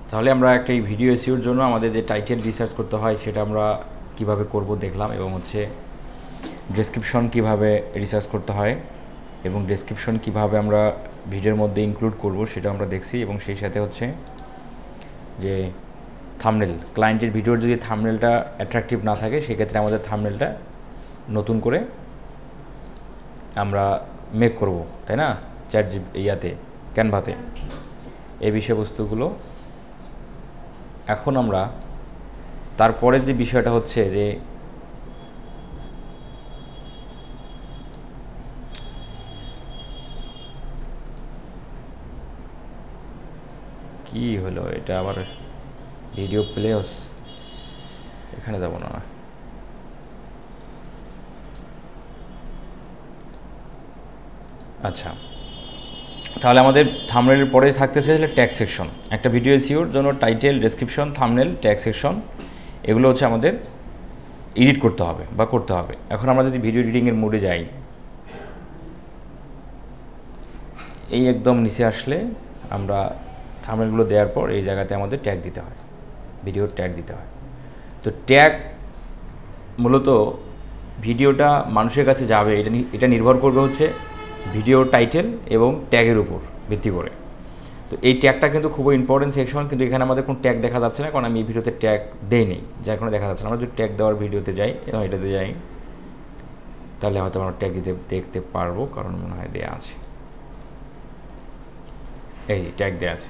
তাহলে আমরা একটা এই ভিডিও এসইওর জন্য আমাদের যে টাইটেল রিসার্চ করতে হয় সেটা আমরা কিভাবে করব দেখলাম, এবং হচ্ছে ডেসক্রিপশন কিভাবে রিসার্চ করতে হয় এবং ডেসক্রিপশন কিভাবে আমরা ভিডিওর মধ্যে ইনক্লুড করব সেটা আমরা দেখছি। এবং সেই সাথে হচ্ছে যে থাম্বনেল, ক্লায়েন্টের ভিডিওর যদি থাম্বনেলটা অ্যাট্রাকটিভ না থাকে সেক্ষেত্রে আমাদের থাম্বনেলটা নতুন করে আমরা মেক করব, তাই না, ক্যানভাতে এই বিষয়বস্তুগুলো। এখন আমরা তারপরের যে বিষয়টা হচ্ছে যে কি হলো, এটা আবার ভিডিও প্লেস, এখানে যাব না। আচ্ছা, তাহলে আমাদের থাম্বনেলের পরে থাকতেছে ট্যাগ সেকশন। একটা ভিডিও এসইওর জন্য title, description, thumbnail, tag section এগুলো হচ্ছে আমাদের এডিট করতে হবে বা করতে হবে। এখন আমরা যদি ভিডিও এডিটিংয়ের মোডে যাই, এই একদম নিচে আসলে আমরা থাম্বনেলগুলো দেওয়ার পর এই জায়গাতে আমাদের ট্যাগ দিতে হয়, ভিডিওর ট্যাগ দিতে হয়। তো ট্যাগ মূলত ভিডিওটা মানুষের কাছে যাবে এটা নির্ভর করবে হচ্ছে ভিডিও টাইটেল এবং ট্যাগের উপর ভিত্তি করে। তো এই ট্যাগটা কিন্তু খুবই ইম্পর্টেন্ট সেকশন, কিন্তু এখানে আমাদের কোনো ট্যাগ দেখা যাচ্ছে না, কারণ আমি এই ভিডিওতে ট্যাগ দেই নেই, যার কোনো দেখা যাচ্ছে না। আমরা যদি ট্যাগ দেওয়ার ভিডিওতে যাই এবং এটাতে যাই, তাহলে হয়তো আমরা ট্যাগ দিতে দেখতে পারবো, কারণ মনে হয় দেওয়া আছে, এই ট্যাগ দেওয়া আছে।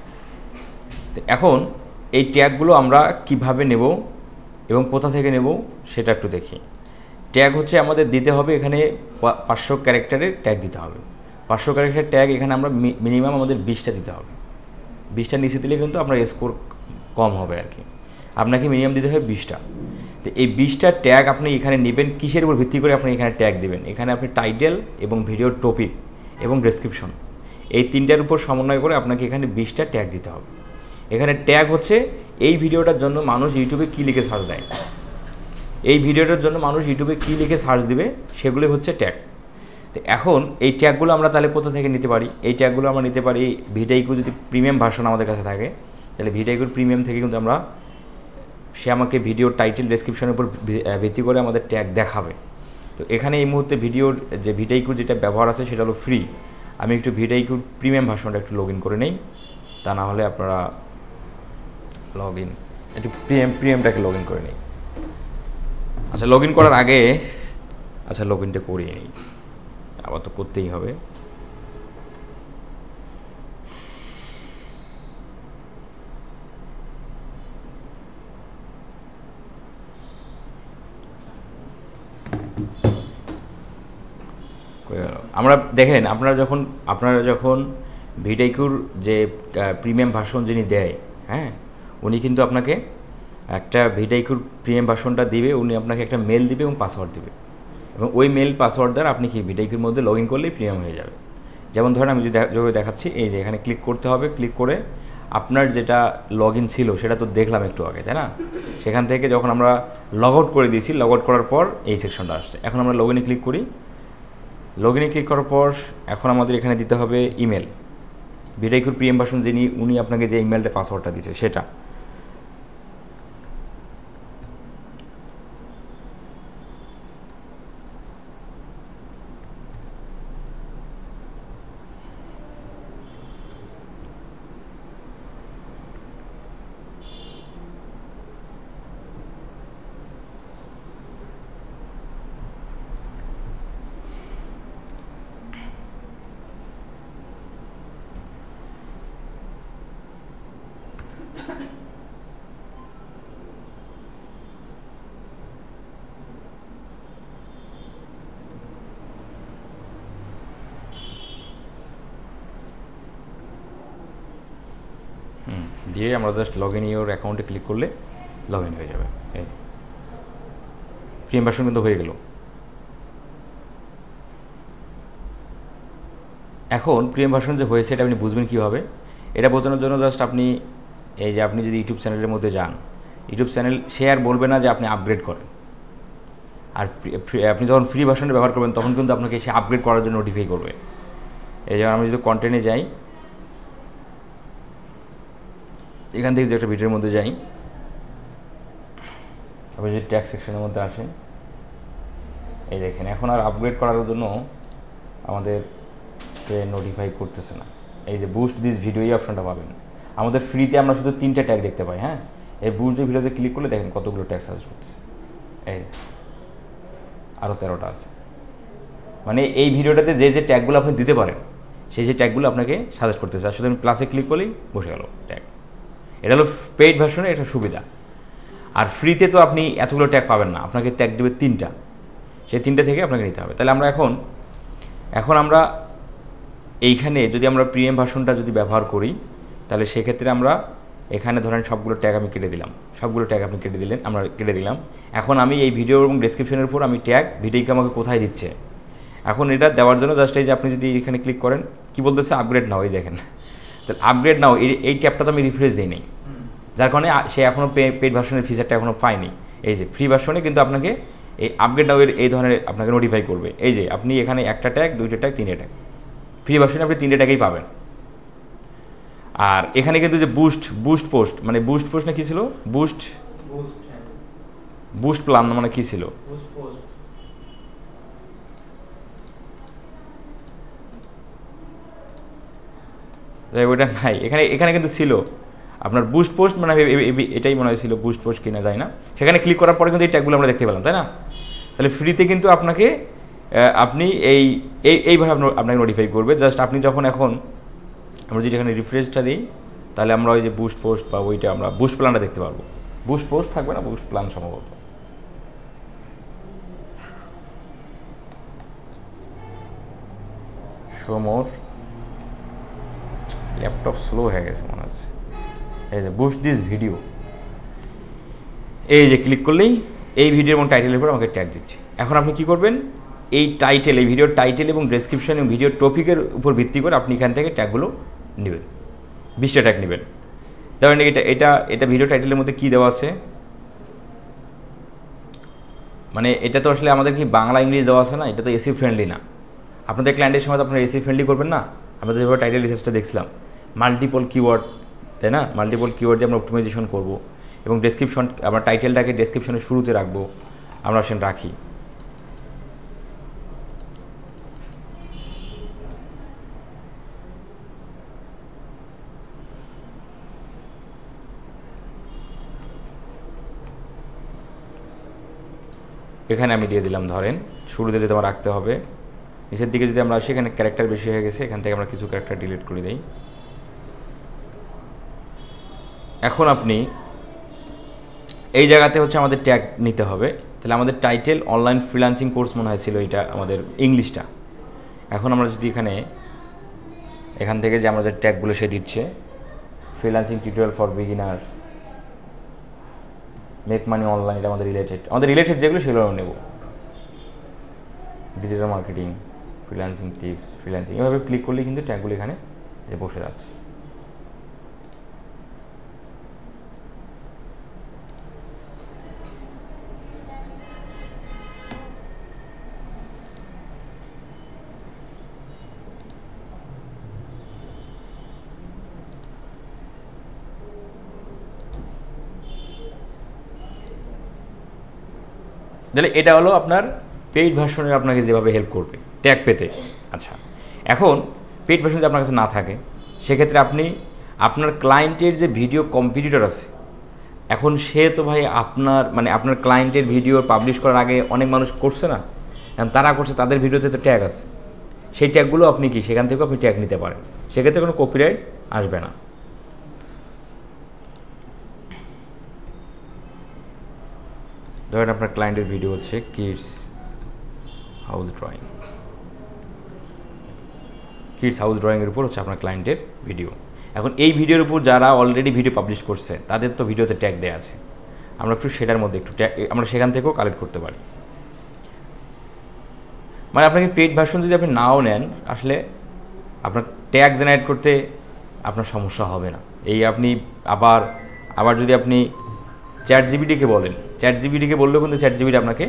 তো এখন এই ট্যাগগুলো আমরা কিভাবে নেব এবং কোথা থেকে নেব সেটা একটু দেখি। ট্যাগ হচ্ছে আমাদের দিতে হবে, এখানে 500 ক্যারেক্টারের ট্যাগ দিতে হবে। 500 ক্যারেক্টারের ট্যাগ এখানে আমরা মিনিমাম আমাদের 20টা দিতে হবে। 20টা নিচে দিলে কিন্তু আপনার স্কোর কম হবে আর কি। আপনাকে মিনিমাম দিতে হবে 20টা। তো এই 20টা ট্যাগ আপনি এখানে নেবেন, কিসের উপর ভিত্তি করে আপনি এখানে ট্যাগ দেবেন? এখানে আপনি টাইটেল এবং ভিডিওর টপিক এবং ডেসক্রিপশন, এই তিনটার উপর সমন্বয় করে আপনাকে এখানে 20টা ট্যাগ দিতে হবে। এখানে ট্যাগ হচ্ছে এই ভিডিওটার জন্য মানুষ ইউটিউবে কী লিখে সার্চ দেয়, এই ভিডিওটার জন্য মানুষ ইউটিউবে কী লিখে সার্চ দিবে, সেগুলোই হচ্ছে ট্যাগ। তো এখন এই ট্যাগগুলো আমরা তাহলে কোথা থেকে নিতে পারি? এই ট্যাগগুলো আমরা নিতে পারি ভিডিওইকু, যদি প্রিমিয়াম ভার্সন আমাদের কাছে থাকে তাহলে ভিডিওইকুর প্রিমিয়াম থেকে কিন্তু আমরা, সে আমাকে ভিডিও টাইটেল, ডেসক্রিপশনের উপর ভিত্তি করে আমাদের ট্যাগ দেখাবে। তো এখানে এই মুহূর্তে ভিডিওর যে ভিডিওইকুর যেটা ব্যবহার আছে সেটা হলো ফ্রি। আমি একটু ভিডিওইকুর প্রিমিয়াম ভার্সনটা একটু লগ ইন করে নেই, তা না হলে আপনারা একটু প্রিমিয়ামটাকে লগ ইন করে নেই। আচ্ছা, লগ ইন করার আগে লগ ইনটা করিয়ে নিই, আবার তো করতেই হবে। আমরা দেখেন, আপনারা যখন ভিডিওইকুর যে প্রিমিয়াম ভার্সন যিনি দেয়, হ্যাঁ, উনি কিন্তু আপনাকে একটা ভিডিওইকুর প্রিমিয়াম ভার্সনটা দিবে, উনি আপনাকে একটা মেল দিবে এবং পাসওয়ার্ড দিবে, এবং ওই মেল পাসওয়ার্ড দ্বারা আপনি কি ভিডিওইকুর মধ্যে লগ ইন করলেই প্রিমিয়াম হয়ে যাবে। যেমন ধরেন আমি যদি দেখাচ্ছি, এই যে এখানে ক্লিক করতে হবে, ক্লিক করে আপনার যেটা লগ ইন ছিল সেটা তো দেখলাম একটু আগে, তাই না? সেখান থেকে যখন আমরা লগ আউট করে দিয়েছি, লগ আউট করার পর এই সেকশনটা আসছে। এখন আমরা লগ ইনে ক্লিক করি, লগ ইনে ক্লিক করার পর এখন আমাদের এখানে দিতে হবে ইমেল, ভিডিওইকুর প্রিমিয়াম ভার্সন যিনি, উনি আপনাকে যে ইমেলটা পাসওয়ার্ডটা দিয়েছে সেটা। দিয়ে আমরা জাস্ট লগ ইন ইউর অ্যাকাউন্টে ক্লিক করলে লগ ইন হয়ে যাবে। এই প্রিমিয়াম ভার্সন কিন্তু হয়ে গেল। এখন প্রিমিয়াম ভার্সন যে হয়েছে এটা আপনি বুঝবেন কীভাবে? এটা বোঝানোর জন্য জাস্ট আপনি এই যে আপনি যদি ইউটিউব চ্যানেলের মধ্যে যান, ইউটিউব চ্যানেল সে আর বলবে না যে আপনি আপগ্রেড করেন, আর আপনি যখন ফ্রি ভার্সনটা ব্যবহার করবেন তখন কিন্তু আপনাকে সে আপগ্রেড করার জন্য নোটিফাই করবে। এই যেমন আমি যদি কন্টেন্টে যাই, এখান থেকে যে একটা ভিডিওর মধ্যে যাই, আপনি যদি ট্যাগ সেকশনের মধ্যে আসেন, এই দেখেন এখন আর আপগ্রেড করার জন্য আমাদের সে নোটিফাই করতেছে না। এই যে বুস্ট দিস ভিডিও, এই অপশনটা পাবেন। আমাদের ফ্রিতে আমরা শুধু 3টে ট্যাগ দেখতে পাই। হ্যাঁ, এই বুস্ট দিস ভিডিওতে ক্লিক করলে দেখেন কতগুলো ট্যাগ সাজেস্ট করতেছে। এই আরও 13টা আছে। মানে এই ভিডিওটাতে যে যে ট্যাগগুলো আপনি দিতে পারেন সেই ট্যাগগুলো আপনাকে সাজেস্ট করতেছে। আর শুধু আমি প্লাসে ক্লিক করলেই বসে গেল ট্যাগ। এটা হলো পেইড ভার্সনের একটা সুবিধা। আর ফ্রিতে তো আপনি এতগুলো ট্যাগ পাবেন না, আপনাকে ট্যাগ দেবে 3টা, সেই 3টে থেকে আপনাকে নিতে হবে। তাহলে আমরা এখন আমরা এইখানে যদি আমরা প্রিমিয়াম ভার্সনটা যদি ব্যবহার করি, তাহলে সেক্ষেত্রে আমরা এখানে ধরেন সবগুলো ট্যাগ আমি কেটে দিলাম, সবগুলো ট্যাগ আপনি কেটে দিলেন, আমরা কেটে দিলাম। এখন আমি এই ভিডিও এবং ডেসক্রিপশনের উপর আমি ট্যাগ ভিডিওকে আমাকে কোথায় দিচ্ছে, এখন এটা দেওয়ার জন্য জাস্ট এই যে আপনি যদি এখানে ক্লিক করেন, কি বলতেছে আপগ্রেড নাও, এই দেখেন। তাহলে আপগ্রেড নাও এই ট্যাবটা তো আমি রিফ্রেশ দিই নেই, যার কারণে সে এখনও পেইড ভার্সনের ফিচারটা এখনও পায়নি। এই যে ফ্রি ভার্সনে কিন্তু আপনাকে এই আপগ্রেড নাও এই ধরনের আপনাকে নোটিফাই করবে। এই যে আপনি এখানে 1টা ট্যাগ, 2টা ট্যাগ, 3টে ট্যাগ, ফ্রি ভার্সনে আপনি 3টে ট্যাগই পাবেন। আর এখানে কিন্তু যে বুস্ট পোস্ট, মানে বুস্ট পোস্ট না কি ছিল, বুস্ট প্ল্যান মানে কি ছিল, ওইটা নাই এখানে কিন্তু ছিল আপনার বুস্ট পোস্ট, মানে এটাই মনে হয়েছিল বুস্ট পোস্ট কিনা যায় না। সেখানে ক্লিক করার পরে কিন্তু এই ট্যাগগুলো আমরা দেখতে পেলাম, তাই না? তাহলে ফ্রিতে কিন্তু আপনাকে আপনি এইভাবে আপনাকে নোটিফাই করবে। জাস্ট আপনি যখন আমরা যদি এখানে রিফ্রেশটা দিই, তাহলে আমরা ওই যে বুস্ট পোস্ট বা ওইটা আমরা বুস্ট প্ল্যানটা দেখতে পারবো। বুস্ট পোস্ট থাকবে না, বুস্ট প্ল্যান সম্ভবত। সমর ল্যাপটপ স্লো হয়ে গেছে মনে হচ্ছে। এই যে বুস্ট দিস ভিডিও, এই যে ক্লিক করলেই এই ভিডিও এবং টাইটেলের উপর আমাকে ট্যাগ দিচ্ছে। এখন আপনি কি করবেন, এই ভিডিওর টাইটেল এবং ডেসক্রিপশন এবং ভিডিওর টপিকের উপর ভিত্তি করে আপনি এখান থেকে ট্যাগগুলো নেবেন, 20টা ট্যাগ নেবেন। ধরেন এটা ভিডিও টাইটেলের মধ্যে কী দেওয়া আছে, মানে এটা তো আসলে আমাদের কি বাংলা ইংলিশ দেওয়া আছে না, এটা তো এসি ফ্রেন্ডলি না। আপনাদের ক্লায়েন্টের সময় তো আপনারা এসি ফ্রেন্ডলি করবেন না। আমরা তো যেভাবে টাইটেল রিসার্চটা দেখছিলাম, মাল্টিপল কিওয়ার্ড, তাই না? মাল্টিপল কিওয়ার্ড দিয়ে আমরা অপটিমাইজেশন করব এবং ডেসক্রিপশন, আমরা টাইটেলটাকে ডেসক্রিপশনের শুরুতে রাখবো, আমরা সেটা রাখি। এখানে আমি দিয়ে দিলাম, ধরেন শুরুতে যদি আমার রাখতে হবে, নিচের দিকে যদি আমরা আসি, এখানে ক্যারেক্টার বেশি হয়ে গেছে, এখান থেকে আমরা কিছু ক্যারেক্টার ডিলিট করে দিই। এখন আপনি এই জায়গাতে আমাদের ট্যাগ নিতে হবে। তাহলে আমাদের টাইটেল অনলাইন ফ্রিল্যান্সিং কোর্স মনে হয়েছিল এটা আমাদের ইংলিশটা। এখন আমরা যদি এখান থেকে যে আমরা যে ট্যাগগুলো সে দিচ্ছে, freelancing tutorial for beginner, make money online, এটা আমাদের রিলেটেড যেগুলো সেগুলো আমরা নেব। Digital marketing, freelancing tips, freelancing, এভাবে ক্লিক করলে কিন্তু ট্যাগগুলো এখানে যে বসে যাচ্ছে। তাহলে এটা হলো আপনার পেইড ভার্সনের আপনাকে যেভাবে হেল্প করবে ট্যাগ পেতে। আচ্ছা, এখন পেইড ভার্সন যদি আপনার কাছে না থাকে, সেক্ষেত্রে আপনি আপনার ক্লায়েন্টের যে ভিডিও কম্পিটিটর আছে, এখন সে তো ভাই আপনার ক্লায়েন্টের ভিডিও পাবলিশ করার আগে অনেক মানুষ করছে না, কারণ তারা করছে, তাদের ভিডিওতে তো ট্যাগ আছে, সেই ট্যাগগুলো আপনি সেখান থেকেও আপনি ট্যাগ নিতে পারেন, সেক্ষেত্রে কোনো কপিরাইট আসবে না। ধরেন আপনার ক্লায়েন্টের ভিডিও হচ্ছে কিডস হাউস ড্রয়িংয়ের উপর আপনার ক্লায়েন্টের ভিডিও। এখন এই ভিডিওর উপর যারা অলরেডি ভিডিও পাবলিশ করছে তাদের তো ভিডিওতে ট্যাগ দেওয়া আছে, আমরা একটু সেটার মধ্যে ট্যাগ আমরা সেখান থেকেও কালেক্ট করতে পারি। মানে আপনাকে পেইড ভার্সন যদি আপনি নাও নেন, আসলে আপনার ট্যাগ জেনারেট করতে আপনার সমস্যা হবে না। এই আপনি আবার যদি আপনি চ্যাটজিপিটিকে বললেও কিন্তু চ্যাটজিপিটি আপনাকে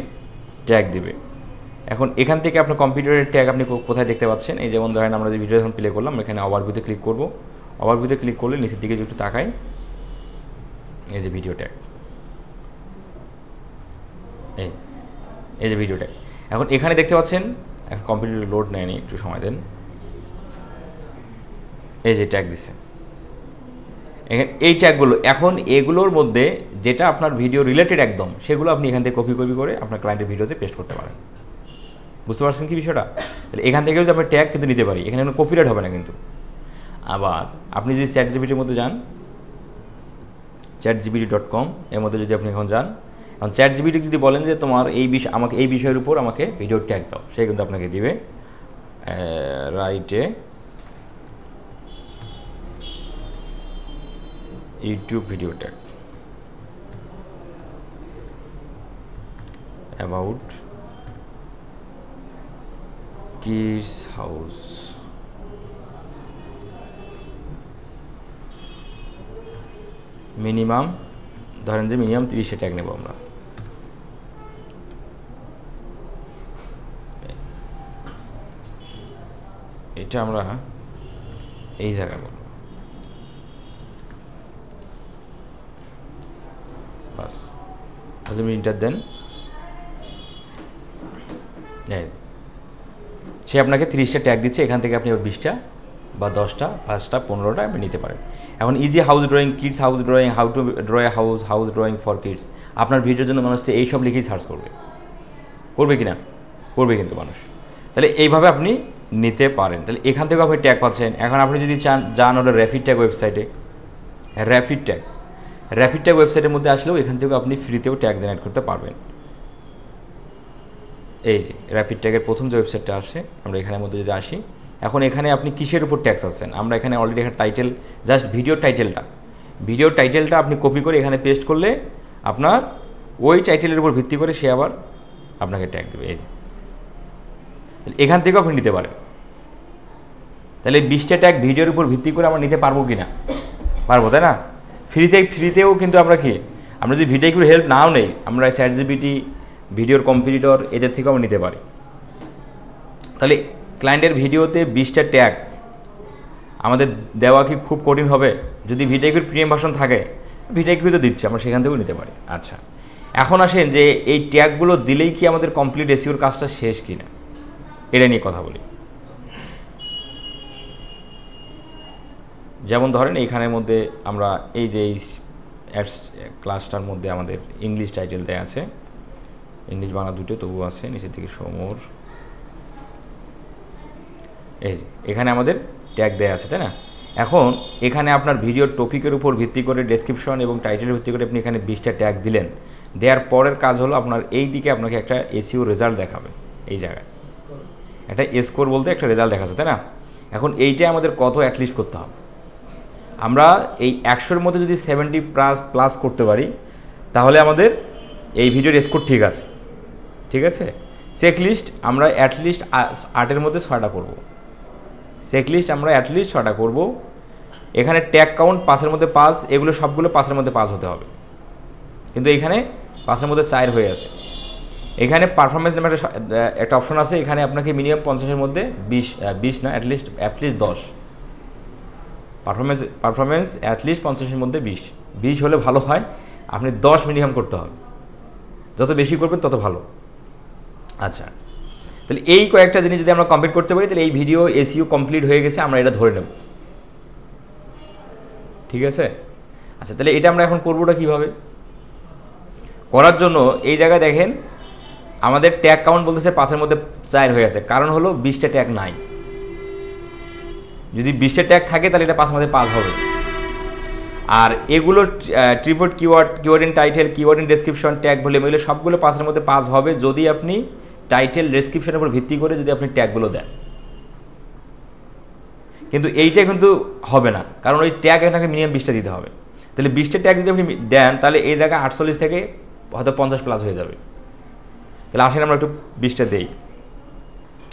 ট্যাগ দেবে। এখন এখান থেকে আপনার কম্পিউটারের ট্যাগ আপনি কোথায় দেখতে পাচ্ছেন, এই যেমন ধরেন আমরা যে ভিডিও যখন প্লে করলাম, এখানে ওভারভিউতে ক্লিক করব। ওভারভিউতে ক্লিক করলে নিচের দিকে যে একটু তাকাই, এই যে ভিডিও ট্যাগ, এই যে ভিডিও ট্যাগ। এখন এখানে দেখতে পাচ্ছেন, এখন কম্পিউটার লোড নেয়নি, একটু সময় দেন। এই যে ট্যাগ দিছে, এই ট্যাগগুলো, এখন এগুলোর মধ্যে যেটা আপনার ভিডিও রিলেটেড একদম, সেগুলো আপনি এখান থেকে কপি করে আপনার ক্লায়েন্টের ভিডিওতে পেস্ট করতে পারেন। বুঝতে পারছেন কি বিষয়টা? তাহলে এখান থেকেও যদি আমরা ট্যাগ কিন্তু নিতে পারি, এখানে কোনো কপিরাইট হবে না কিন্তু। আবার আপনি যদি ChatGPT-র মধ্যে যান, chatgpt.com এর মধ্যে যদি আপনি এখন যান, এখন ChatGPT যদি বলেন যে তোমার আমাকে এই বিষয়ের উপর আমাকে ভিডিও ট্যাগ দাও, সে কিন্তু আপনাকে দিবে রাইটে YouTube video tag about kids house, minimum ধরেন যে মিনিমাম 30 ট্যাগ নেব আমরা। এটা আমরা এই জায়গায় বলবো, বাস ইন্টার দেন। সে আপনাকে 30টা ট্যাগ দিচ্ছে, এখান থেকে আপনি 20টা বা 10টা 5টা 15টা আপনি নিতে পারেন। এখন easy house drawing, kids house drawing, how to draw a house, house drawing for kids, আপনার ভিডিওর জন্য মানুষ তো এইসব লিখেই সার্চ করবে কি না? করবে কিন্তু মানুষ। তাহলে এইভাবে আপনি নিতে পারেন। তাহলে এখান থেকেও আপনি ট্যাগ পাচ্ছেন। এখন আপনি যদি যান হলো র্যাপিড ট্যাগ ওয়েবসাইটে, র্যাপিড ট্যাগ ওয়েবসাইটের মধ্যে আসলেও এখান থেকেও আপনি ফ্রিতেও ট্যাগ জেনারেট করতে পারবেন। এই যে র্যাপিড ট্যাগের প্রথম যে ওয়েবসাইটটা আছে, আমরা এখানের মধ্যে যদি আসি, এখন এখানে আপনি কিসের উপর ট্যাক্স আছেন, আমরা এখানে অলরেডি একটা টাইটেল, জাস্ট ভিডিও টাইটেলটা আপনি কপি করে এখানে পেস্ট করলে আপনার ওই টাইটেলের উপর ভিত্তি করে সে আবার আপনাকে ট্যাগ দেবে। এই যে এখান থেকেও আপনি নিতে পারেন। তাহলে 20টা ট্যাগ ভিডিওর উপর ভিত্তি করে আমরা নিতে পারবো কি না? পারবো, তাই না? ফ্রিতেও কিন্তু আমরা যদি ভিডিওগুলো হেল্প নাও নেই, আমরা ChatGPT, ভিডিওর কম্পিটিটর, এদের থেকেও আমরা নিতে পারি। তাহলে ক্লায়েন্টের ভিডিওতে 20টা ট্যাগ আমাদের দেওয়া কি খুব কঠিন হবে? যদি ভিডিওগুলোর প্রিমিয়াম ভার্সন থাকে, ভিডিওগুলো তো দিচ্ছে, আমরা সেখান থেকেও নিতে পারি। আচ্ছা, এখন আসেন যে এই ট্যাগগুলো দিলেই কি আমাদের কমপ্লিট এসইওর কাজটা শেষ কি না, এটা নিয়ে কথা বলি। যেমন ধরেন এইখানের মধ্যে আমরা এই যে এই অ্যাডস ক্লাসটার মধ্যে আমাদের ইংলিশ টাইটেল দেওয়া আছে, ইংলিশ বাংলা দুটো তবু আছে, নিচের দিকে সমর, এই যে এখানে আমাদের ট্যাগ দেওয়া আছে, তাই না? এখন এখানে আপনার ভিডিওর টপিকের উপর ভিত্তি করে ডেসক্রিপশন এবং টাইটেলের ভিত্তি করে আপনি এখানে 20টা ট্যাগ দিলেন। দেওয়ার পরের কাজ হলো আপনার এই দিকে আপনাকে একটা এসইও রেজাল্ট দেখাবে। এই জায়গায় একটা স্কোর বলতে একটা রেজাল্ট দেখাচ্ছে, তাই না? এখন এইটাই আমাদের কত অ্যাটলিস্ট করতে হবে। আমরা এই 100-এর মধ্যে যদি 70+ করতে পারি, তাহলে আমাদের এই ভিডিওর স্কোর ঠিক আছে। চেকলিস্ট আমরা অ্যাটলিস্ট 8-এর মধ্যে 6টা করব। চেকলিস্ট আমরা অ্যাটলিস্ট 6টা করব। এখানে ট্যাগ কাউন্ট 5-এর মধ্যে 5, এগুলো সবগুলো 5-এর মধ্যে 5 হতে হবে, কিন্তু এখানে 5-এর মধ্যে 4 হয়ে আছে। এখানে পারফরমেন্স নামে একটা অপশন আছে, এখানে আপনাকে মিনিমাম 50-এর মধ্যে 20 না, অ্যাটলিস্ট 10 পারফরমেন্স অ্যাটলিস্ট 50-এর মধ্যে 20 হলে ভালো হয়। আপনি 10 মিনিমাম করতে হবে, যত বেশি করবেন তত ভালো। আচ্ছা, তাহলে এই কয়েকটা জিনিস যদি আমরা কমপ্লিট করতে পারি, তাহলে এই ভিডিও এসইও কমপ্লিট হয়ে গেছে, আমরা এটা ধরে নেব। ঠিক আছে? আচ্ছা, তাহলে এটা আমরা এখন করবোটা কীভাবে? করার জন্য এই জায়গায় দেখেন আমাদের ট্যাগ কাউন্ট বলতেছে 5-এর মধ্যে 4 হয়ে আছে, কারণ হলো 20টা ট্যাগ নাই। যদি 20টা ট্যাগ থাকে তাহলে এটা 5-এর মধ্যে 5 হবে। আর এগুলো ট্রিপোর্ট keyword in title, keyword in description, tag volume, এগুলো সবগুলো 5-এর মধ্যে 5 হবে যদি আপনি টাইটেল ডেসক্রিপশনের উপর ভিত্তি করে যদি আপনি ট্যাগগুলো দেন। কিন্তু এইটা কিন্তু হবে না, কারণ ওই ট্যাগ আপনাকে মিনিমাম 20টা দিতে হবে। তাহলে 20টা ট্যাগ যদি আপনি দেন, তাহলে এই জায়গায় 48 থেকে হয়তো 50+ হয়ে যাবে। তাহলে আসেন আমরা একটু 20টা দেই।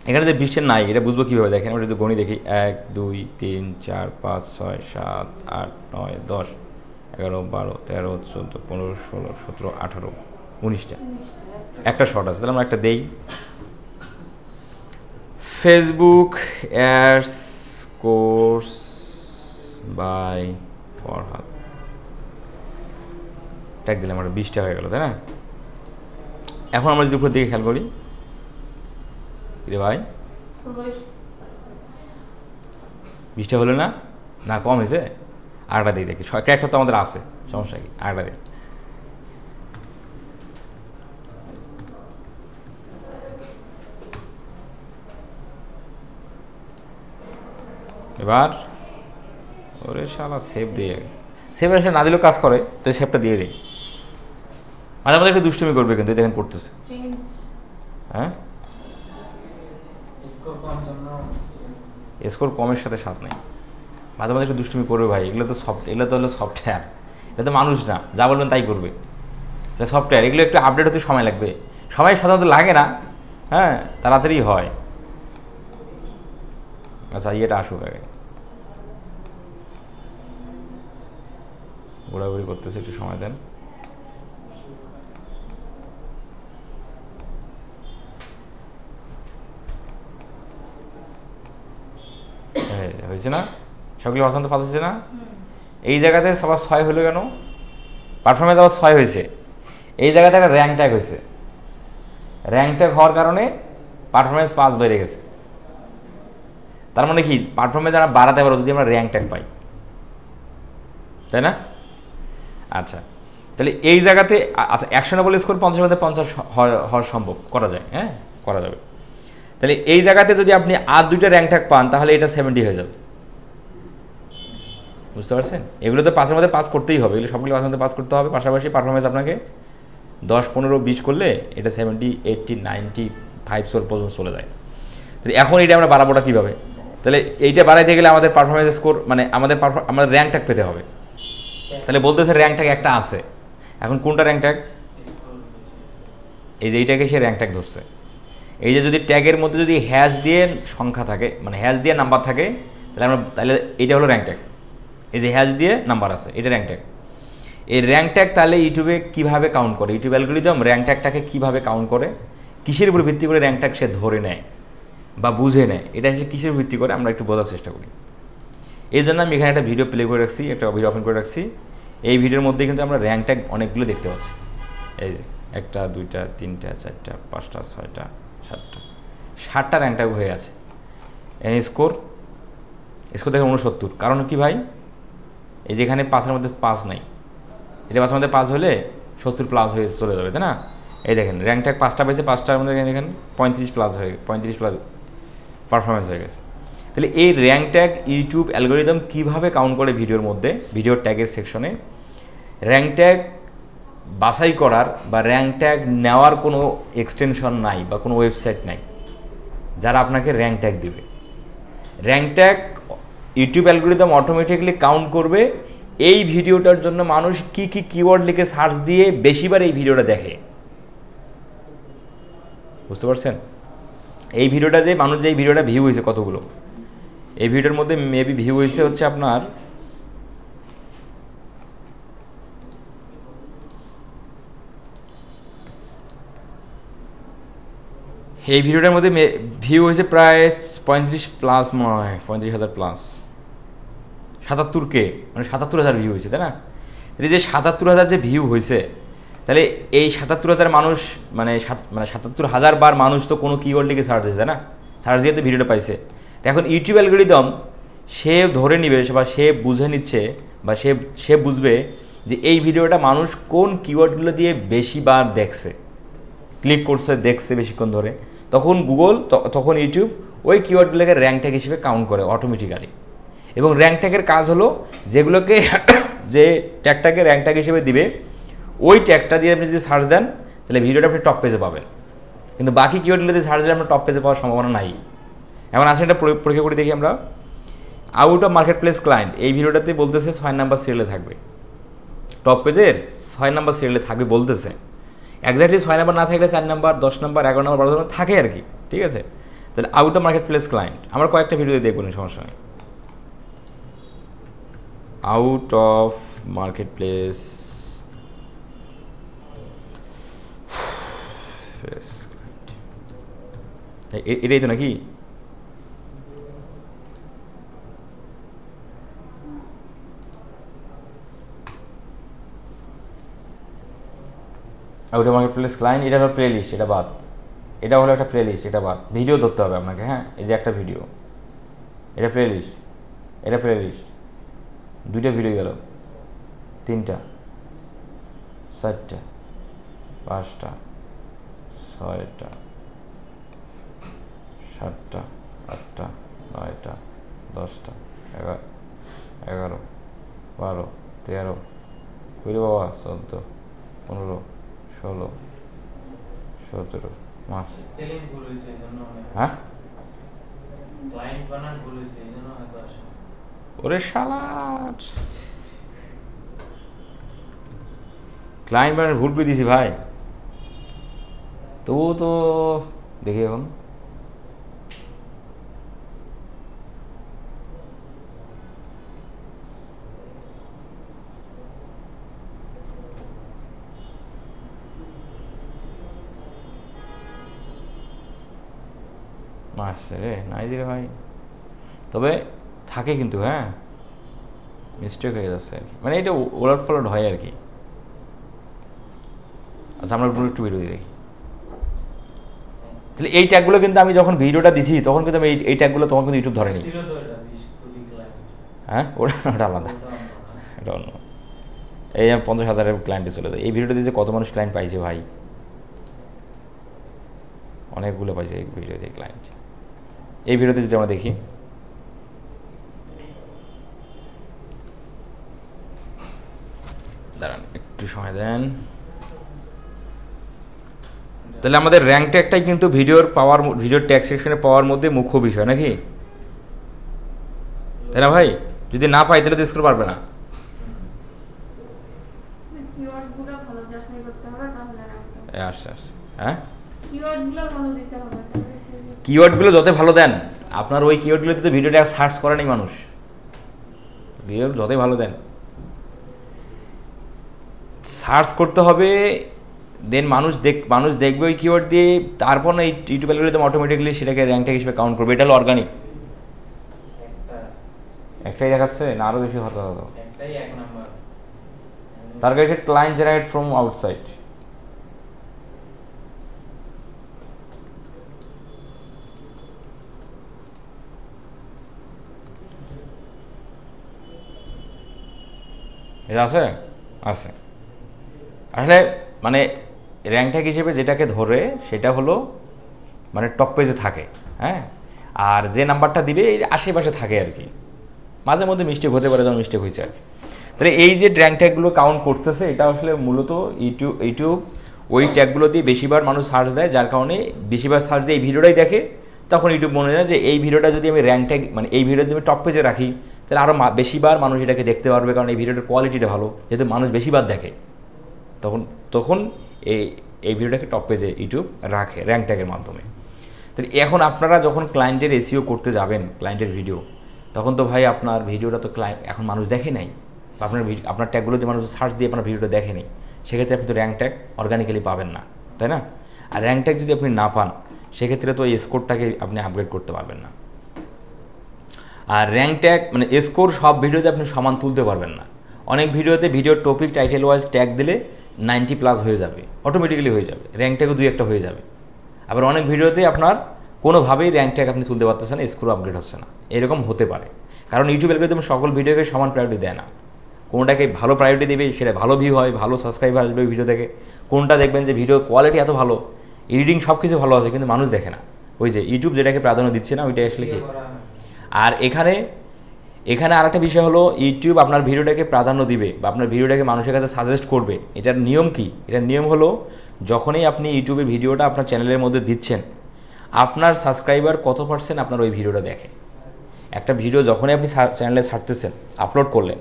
এখানে যে 20টা নাই, এটা বুঝবো কীভাবে? দেখেন আমরা যদি গণি দেখি, 1 2 3 4 5 6 7 8 9 10 11 12 13 14 15 16 17 18 19টা, একটা শর্ট আছে। তাহলে আমরা একটা দেই, Facebook ads course by Farhad. Tag দিলাম, আমরা 20টা হয়ে গেল, তাই না? এখন আমরা যদি উপর দিকে খেয়াল করি, রে ভাই 20টা হলো না, না কম হয়েছে, আরেকটা দিয়ে দেখি। ক্যারেক্টার তো আমাদের আছে, সমস্যা কি, আরেকটা দিই। এবার ওরে শালা সেভ দিয়ে, সেভ এসে না দিলেও কাজ করে, তো সেভটা দিয়ে দিই। মাঝে মাঝে একটু দুষ্টুমি করবে কিন্তু, দেখেন করতেছে। হ্যাঁ, স্কোর কমের সাথে সাথ নেই, মাঝে মাঝে একটু দুষ্টুমি করবে ভাই। এগুলো তো হলো সফটওয়্যার, এটা তো মানুষ না, যা বলবেন তাই করবে, এটা সফটওয়্যার। এগুলো একটু আপডেট হতে সময় লাগবে, সময় সাধারণত লাগে না, হ্যাঁ তাড়াতাড়ি হয়। আচ্ছা ইয়েটা আসুক আগে, ঘোরাঘুরি করতেছে, একটু সময় দেন। হয়েছে না, সবগুলো পছন্দ পাস হচ্ছে না? এই জায়গাতে সবার 6 হলো কেন? পারফরমেন্স আবার 6 হয়েছে, এই জায়গাতে একটা র্যাঙ্ক ট্যাগ হয়েছে। র্যাঙ্ক ট্যাগ হওয়ার কারণে পারফরমেন্স 5 বেড়ে গেছে। তার মানে কি, পারফরমেন্স আমরা বাড়াতে পারবো যদি আমরা র্যাঙ্ক ট্যাগ পাই, তাই না? আচ্ছা, তাহলে এই জায়গাতে আচ্ছা অ্যাকশনেবল স্কোর 50-এর মধ্যে 50 হওয়া সম্ভব, করা যায়, হ্যাঁ করা যাবে। তাহলে এই জায়গাতে যদি আপনি আর 2টা র্যাঙ্ক ট্যাগ পান, তাহলে এটা 70 হয়ে যাবে, বুঝতে পারছেন? এগুলো তো 5-এর মধ্যে পাস করতেই হবে, এগুলো সবগুলো 5-এর মধ্যে পাস করতে হবে। পাশাপাশি পারফরমেন্স আপনাকে 10, 15, 20 করলে এটা 70, 80, 95 পর্যন্ত চলে যায়। তাহলে এখন এটা আমরা বাড়াবোটা কীভাবে? তাহলে এইটা বাড়াইতে গেলে আমাদের পারফরমেন্স স্কোর মানে আমাদের র্যাঙ্ক ট্যাগ পেতে হবে। তাহলে বলতেছে র্যাঙ্ক ট্যাগ একটা আছে, এখন কোনটা র্যাঙ্ক ট্যাগ? এই যে এইটাকে সে র্যাঙ্ক ট্যাগ ধরছে। এই যে যদি ট্যাগের মধ্যে যদি হ্যাশ দিয়ে সংখ্যা থাকে, মানে হ্যাশ দিয়ে নাম্বার থাকে, তাহলে এইটা হলো র্যাঙ্ক ট্যাগ। এই যে হ্যাশ দিয়ে নাম্বার আছে, এটা র্যাঙ্ক ট্যাগ। এই র্যাঙ্ক ট্যাগ তাহলে ইউটিউবে কীভাবে কাউন্ট করে, ইউটিউব অ্যালগরিদম র্যাঙ্ক ট্যাগটাকে কীভাবে কাউন্ট করে, কিসের উপর ভিত্তি করে র্যাঙ্ক ট্যাগ সে ধরে নেয় বা বুঝে নেয়, এটা সে কিসের ভিত্তি করে আমরা একটু বোঝার চেষ্টা করি। এই জন্য আমি এখানে একটা ভিডিও প্লে করে রাখছি, একটা ভিডিও ওপেন করে রাখছি। এই ভিডিওর মধ্যে কিন্তু আমরা র্যাঙ্ক ট্যাগ অনেকগুলো দেখতে পাচ্ছি। এই যে 1টা 2টা 3টা 4টা 5টা 6টা 7টা 7টা র্যাঙ্ক ট্যাগ হয়ে আছে। এন স্কোর দেখে 69, কারণ কি ভাই, এই যেখানে 5-এর মধ্যে 5 নাই, এটা 5-এর মধ্যে 5 হলে 70 প্লাস হয়ে চলে যাবে, তাই না? এই দেখেন র্যাঙ্ক ট্যাগ 5টা পেয়েছে, 5টার মধ্যে দেখেন 35 প্লাস পারফরমেন্স হয়ে গেছে। তাহলে এই র্যাঙ্ক ট্যাগ ইউটিউব অ্যালগরিদম কীভাবে কাউন্ট করে ভিডিওর মধ্যে, ভিডিওর ট্যাগের সেকশনে র্যাঙ্ক ট্যাগ বাছাই করার বা র্যাঙ্ক ট্যাগ নেওয়ার কোনো এক্সটেনশন নাই বা কোনো ওয়েবসাইট নাই যারা আপনাকে র্যাঙ্ক ট্যাগ দেবে। Rank tag YouTube algorithm automatically count করবে এই ভিডিওটার জন্য মানুষ কি কি কিওয়ার্ড লিখে সার্চ দিয়ে বেশিবার এই ভিডিওটা দেখে, বুঝতে পারছেন? এই ভিডিওটা যে মানুষ যে এই ভিডিওটা ভিউ হয়েছে কতগুলো, এই ভিডিওর মধ্যে মেবি ভিউ হয়েছে হচ্ছে আপনার এই ভিডিওটার মধ্যে ভিউ হয়েছে প্রায় 35 প্লাস, মনে হয় 35,000 প্লাস, 77K, মানে 77,000 ভিউ হয়েছে, তাই না? তাহলে যে 77,000 যে ভিউ হয়েছে, তাহলে এই 77,000 মানুষ মানে 77,000 বার মানুষ তো কোনো কিওয়ার্ড লিখে সার্চ দিয়েছে, না? সার্চ দিয়ে তো ভিডিওটা পাইছে। তো এখন ইউটিউব অ্যালগরিদম সে ধরে নিবে বা সে বুঝে নিচ্ছে বা সে বুঝবে যে এই ভিডিওটা মানুষ কোন কিওয়ার্ডগুলো দিয়ে বেশিবার দেখছে, ক্লিক করছে, দেখছে বেশিক্ষণ ধরে, তখন গুগল তখন ইউটিউব ওই কিওয়ার্ডগুলোকে র্যাঙ্ক ট্যাগ হিসেবে কাউন্ট করে অটোমেটিক্যালি। এবং র্যাঙ্ক ট্যাগের কাজ হলো যেগুলোকে যে ট্যাগটাকে র্যাঙ্ক ট্যাগ হিসেবে দিবে, ওই ট্যাগটা দিয়ে আপনি যদি সার্চ দেন তাহলে ভিডিওটা আপনি টপ পেজে পাবেন, কিন্তু বাকি কিওয়ার্ডগুলো দিয়ে সার্চ দিলে আপনার টপ পেজে পাওয়ার সম্ভাবনা নাই। এখন আসলে এটা পরীক্ষা করে দেখি আমরা। Out of market place client, এই ভিডিওটাতে বলতেছে 6 নাম্বার সিরিয়ালে থাকবে, টপ পেজের 6 নাম্বার সিরিয়ালে থাকবে বলতেছে। এক্স্যাক্টলি 6 নাম্বার না থাকলে 4 নাম্বার, 10 নাম্বার, 11 নাম্বার, 12 নাম্বার থাকে আর কি, ঠিক আছে? তাহলে out of market place client আমরা কয়েকটা ভিডিওতে দেখবো, সমস্যা নেই। আউট অফ মার্কেট প্লেস এটাই তো নাকি? ওটা মার্কেট প্লেস ক্লায়েন্ট, এটা হলো প্লে লিস্ট, এটা বাদ। এটা হলো একটা প্লে লিস্ট, এটা বাদ। ভিডিও ধরতে হবে আপনাকে, হ্যাঁ, এই যে একটা ভিডিও, এটা প্লে লিস্ট, এটা প্লে লিস্ট, দুইটা ভিডিও গেল, 3টা, 4টা, 5টা, 6টা, 7টা, 8টা, 9টা, 10টা, 11, 12, 13, বুঝলি বাবা, 14, 15, 16, 17 মাস। হ্যাঁ, ওরে শালা, ক্লায়েন্ট বানান ভুল করে দিয়েছি ভাই, তবুও তো দেখি এখন। মাসে রে নাই রে ভাই, তবে থাকে কিন্তু, হ্যাঁ, মিস্টেক হয়ে যাচ্ছে আর কি, মানে এটা ওলাট ফলাট হয় আর কি। আচ্ছা, আমরা একটু ভিডিও দেখি। তাহলে এই ট্যাগগুলো কিন্তু আমি যখন ভিডিওটা দিছি তখন কিন্তু আমি এই ট্যাগগুলো তখন কিন্তু ইউটিউব ধরেনি। হ্যাঁ, ওটা আলাদা, এটা অন্য। এই 50,000-এর ক্লায়েন্টে চলে যায়। এই ভিডিওটা দিয়ে কত মানুষ ক্লায়েন্ট পাইছে ভাই, অনেকগুলো পাইছে এই ভিডিও দিয়ে ক্লায়েন্ট। এই ভিডিওতে যদি আমরা দেখি, দাঁড়ান একটু সময় দেন। তাহলে আমাদের র্যাঙ্ক ট্যাগটাই কিন্তু ভিডিওর পাওয়ার, ভিডিওর ট্যাগ সেকশনে পাওয়ার মধ্যে মুখ্য বিষয় নাকি, তাই না ভাই? যদি না পাই তাহলে তো স্কোর পারবে না। আচ্ছা আচ্ছা, হ্যাঁ, কিওয়ার্ডগুলো যত ভালো দেন, আপনার ওই কিওয়ার্ডগুলোতে তো ভিডিওটা সার্চ করে নাই মানুষ, ভিডিও যতই ভালো দেন সার্চ করতে হবে, দেন মানুষ দেখবে ওই কিওয়ার্ড দিয়ে, তারপর না এই ইউটিউব অ্যালগরিদম অটোমেটিক্যালি সেটাকে র্যাঙ্ক ট্যাগ হিসেবে কাউন্ট করবে। এটা হলো অর্গানিক। একটাই দেখাচ্ছে না আরো বেশি হতে হতো? Targeted client generate from outside, এটা আছে আছে আসলে মানে র্যাঙ্ক ট্যাগ হিসেবে যেটাকে ধরে সেটা হলো মানে টপ পেজে থাকে, হ্যাঁ, আর যে নাম্বারটা দিবে এই আশেপাশে থাকে আর কি, মাঝে মধ্যে মিস্টেক হতে পারে, যেমন মিস্টেক হয়েছে আর কি। তাহলে এই যে র্যাঙ্ক ট্যাগগুলো কাউন্ট করতেছে, এটা আসলে মূলত ইউটিউব ওই ট্যাগগুলো দিয়ে বেশিবার মানুষ সার্চ দেয়, যার কারণে বেশিবার সার্চ দিয়ে এই ভিডিওটাই দেখে, তখন ইউটিউব মনে হয় যে এই ভিডিওটা যদি আমি র্যাঙ্ক ট্যাগ মানে এই ভিডিওটা যদি আমি টপ পেজে রাখি তাহলে আরও বেশিবার মানুষ এটাকে দেখতে পারবে, কারণ এই ভিডিওটার কোয়ালিটিটা ভালো, যেহেতু মানুষ বেশিবার দেখে, তখন এই ভিডিওটাকে টপ পেজে ইউটিউব রাখে র্যাঙ্ক ট্যাগের মাধ্যমে। তাহলে এখন আপনারা যখন ক্লায়েন্টের এসইও করতে যাবেন ক্লায়েন্টের ভিডিও, তখন তো ভাই আপনার ভিডিওটা তো ক্লায়েন্ট এখন মানুষ দেখে নাই, আপনার ট্যাগগুলো দিয়ে মানুষ সার্চ দিয়ে আপনার ভিডিওটা দেখে নেই, সেক্ষেত্রে আপনি তো র্যাঙ্ক ট্যাগ অর্গানিক্যালি পাবেন না, তাই না? আর র্যাঙ্ক ট্যাগ যদি আপনি না পান সেক্ষেত্রে তো এই স্কোরটাকে আপনি আপগ্রেড করতে পারবেন না। আর র্যাঙ্ক ট্যাগ মানে স্কোর সব ভিডিওতে আপনি সমান তুলতে পারবেন না। অনেক ভিডিওতে ভিডিওর টপিক টাইটেল ওয়াইজ ট্যাগ দিলে 90+ হয়ে যাবে, অটোমেটিক্যালি হয়ে যাবে, র্যাঙ্ক ট্যাগও 2-1টা হয়ে যাবে। আবার অনেক ভিডিওতে আপনার কোনোভাবেই র্যাঙ্ক ট্যাগ আপনি তুলতে পারতেছেন না, স্কোর আপগ্রেড হচ্ছে না, এরকম হতে পারে। কারণ ইউটিউব অ্যালগরিদম সকল ভিডিওকে সমান প্রায়োরিটি দেয় না, কোনটাকে ভালো প্রায়োরিটি দেবে সেটা ভালো ভিউ হয়, ভালো সাবস্ক্রাইবার আসবে ভিডিও থেকে, কোনটা দেখবেন যে ভিডিও কোয়ালিটি এত ভালো, এডিটিং সব কিছু ভালো আছে কিন্তু মানুষ দেখে না, ওই যে ইউটিউব যেটাকে প্রাধান্য দিচ্ছে না ওইটাই আসলে কি। আর এখানে আরেকটা বিষয় হলো ইউটিউব আপনার ভিডিওটাকে প্রাধান্য দিবে বা আপনার ভিডিওটাকে মানুষের কাছে সাজেস্ট করবে। এটার নিয়ম কি? এটার নিয়ম হলো যখনই আপনি ইউটিউবে ভিডিওটা আপনার চ্যানেলের মধ্যে দিচ্ছেন, আপনার সাবস্ক্রাইবার কত % আপনার ওই ভিডিওটা দেখে। একটা ভিডিও যখনই আপনি চ্যানেলে ছাড়তেছেন, আপলোড করলেন,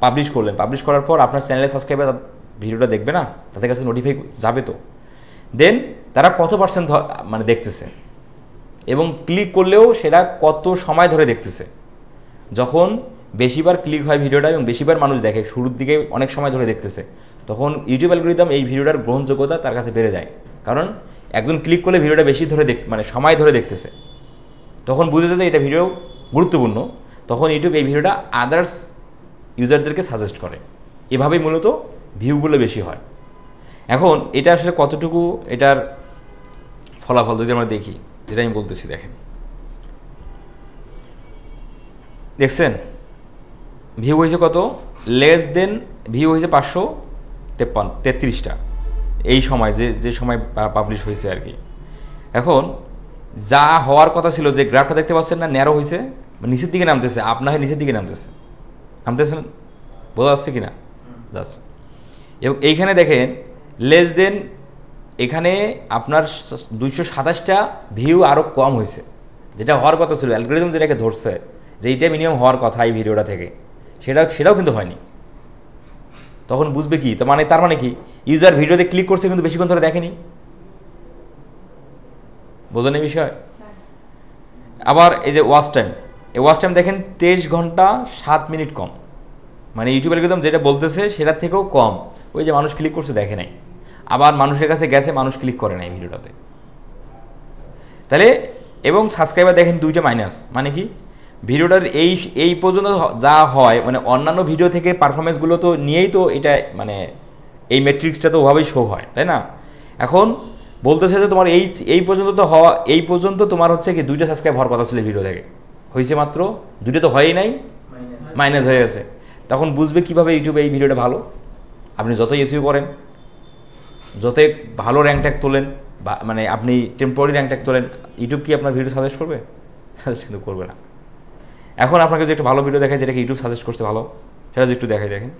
পাবলিশ করার পর আপনার চ্যানেলের সাবস্ক্রাইবার ভিডিওটা দেখবে না, তাদের কাছে নোটিফাই যাবে তো, দেন তারা কত % মানে দেখতেছে এবং ক্লিক করলেও সেটা কত সময় ধরে দেখতেছে। যখন বেশিবার ক্লিক হয় ভিডিওটা এবং বেশিবার মানুষ দেখে, শুরুর দিকে অনেক সময় ধরে দেখতেছে, তখন ইউটিউব অ্যালগরিদম এই ভিডিওটার গ্রহণযোগ্যতা তার কাছে বেড়ে যায়। কারণ একজন ক্লিক করলে ভিডিওটা বেশি ধরে মানে সময় ধরে দেখতেছে, তখন বুঝেছে যে এটা ভিডিও গুরুত্বপূর্ণ, তখন ইউটিউব এই ভিডিওটা আদার্স ইউজারদেরকে সাজেস্ট করে। এভাবেই মূলত ভিউগুলো বেশি হয়। এখন এটা আসলে কতটুকু এটার ফলাফল যদি আমরা দেখি, যেটা আমি বলতেছি, দেখেন, দেখছেন ভিউ হয়েছে কত, লেস দেন ভিউ হয়েছে 533টা এই সময়, যে সময় পাবলিশ হয়েছে আর কি। এখন যা হওয়ার কথা ছিল, যে গ্রাফটা দেখতে পাচ্ছেন না, ন্যারো হয়েছে, নিচের দিকে নামতেছে, আপনার নিচের দিকে নামতেছেন, বোঝা যাচ্ছে কি না? যাচ্ছে। এবং এইখানে দেখেন লেস দেন, এখানে আপনার 227টা ভিউ আরও কম হয়েছে, যেটা হওয়ার কথা ছিল। অ্যালগোরিদম যেটাকে ধরছে যে এইটা মিনিমাম হওয়ার কথা এই ভিডিওটা থেকে, সেটাও কিন্তু হয়নি। তখন বুঝবে কি, তার মানে কি, ইউজার ভিডিওতে ক্লিক করছে কিন্তু বেশিক্ষণ ধরে দেখেনি। বোঝেন এই বিষয়? আবার এই যে ওয়াচ টাইম দেখেন 23 ঘন্টা 7 মিনিট কম, মানে ইউটিউব অ্যালগরিদম যেটা বলতেছে সেটার থেকেও কম। ওই যে মানুষ ক্লিক করছে দেখে নাই, আবার মানুষের কাছে গেছে, মানুষ ক্লিক করে নাই ভিডিওটাতে। তাহলে এবং সাবস্ক্রাইবার দেখেন 2টা মাইনাস, মানে কি, ভিডিওটার এই পর্যন্ত যা হয়, মানে অন্যান্য ভিডিও থেকে পারফরমেন্সগুলো তো নিয়েই তো এটা, মানে এই মেট্রিক্সটা তো ওভাবেই শো হয়, তাই না? এখন বলতেছে যে তোমার এই পর্যন্ত তোমার হচ্ছে কি 2টা সাবস্ক্রাইব হওয়ার কথা ছিল ভিডিও থেকে, হয়েছে মাত্র 2টা, তো হয়ই নাই, মাইনাস হয়ে গেছে। তখন বুঝবে কিভাবে ইউটিউবে এই ভিডিওটা ভালো। আপনি যতই এসইও করেন, যতই ভালো র্যাঙ্ক ট্যাগ তোলেন, মানে আপনি টেম্পোরারি র্যাঙ্ক ট্যাগ তোলেন, ইউটিউব কি আপনার ভিডিও সাজেস্ট করবে? সাজেস্ট কিন্তু করবে না। এখন আপনাকে যে একটা ভালো ভিডিও দেখায়, যেটাকে ইউটিউব সাজেস্ট করছে ভালো, সেটা যদি একটু দেখাই, দেখেন।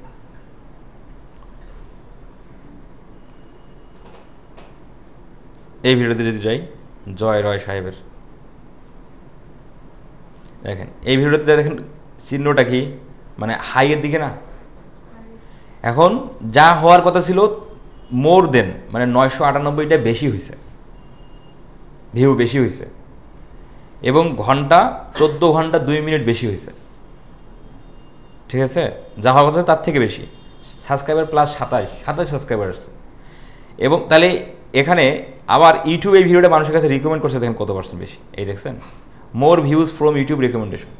এই ভিডিওতে যদি যাই, জয় রয় সাহেবের, দেখেন এই ভিডিওতে দেখেন চিহ্নটা কি, মানে হাইয়ের দিকে না। এখন যা হওয়ার কথা ছিল মোর দেন, মানে 998টা বেশি হয়েছে, ভিউ বেশি হয়েছে, এবং ঘন্টা 14 ঘন্টা 2 মিনিট বেশি হয়েছে, ঠিক আছে? যা হওয়ার কথা তার থেকে বেশি। সাবস্ক্রাইবার প্লাস 27 সাবস্ক্রাইবার আসছে। এবং তাহলে এখানে আবার ইউটিউব এই ভিডিওটা মানুষের কাছে রিকমেন্ড করছে, দেখেন কত % বেশি, এই দেখছেন, মোর ভিউজ ফ্রম ইউটিউব রিকমেন্ডেশন।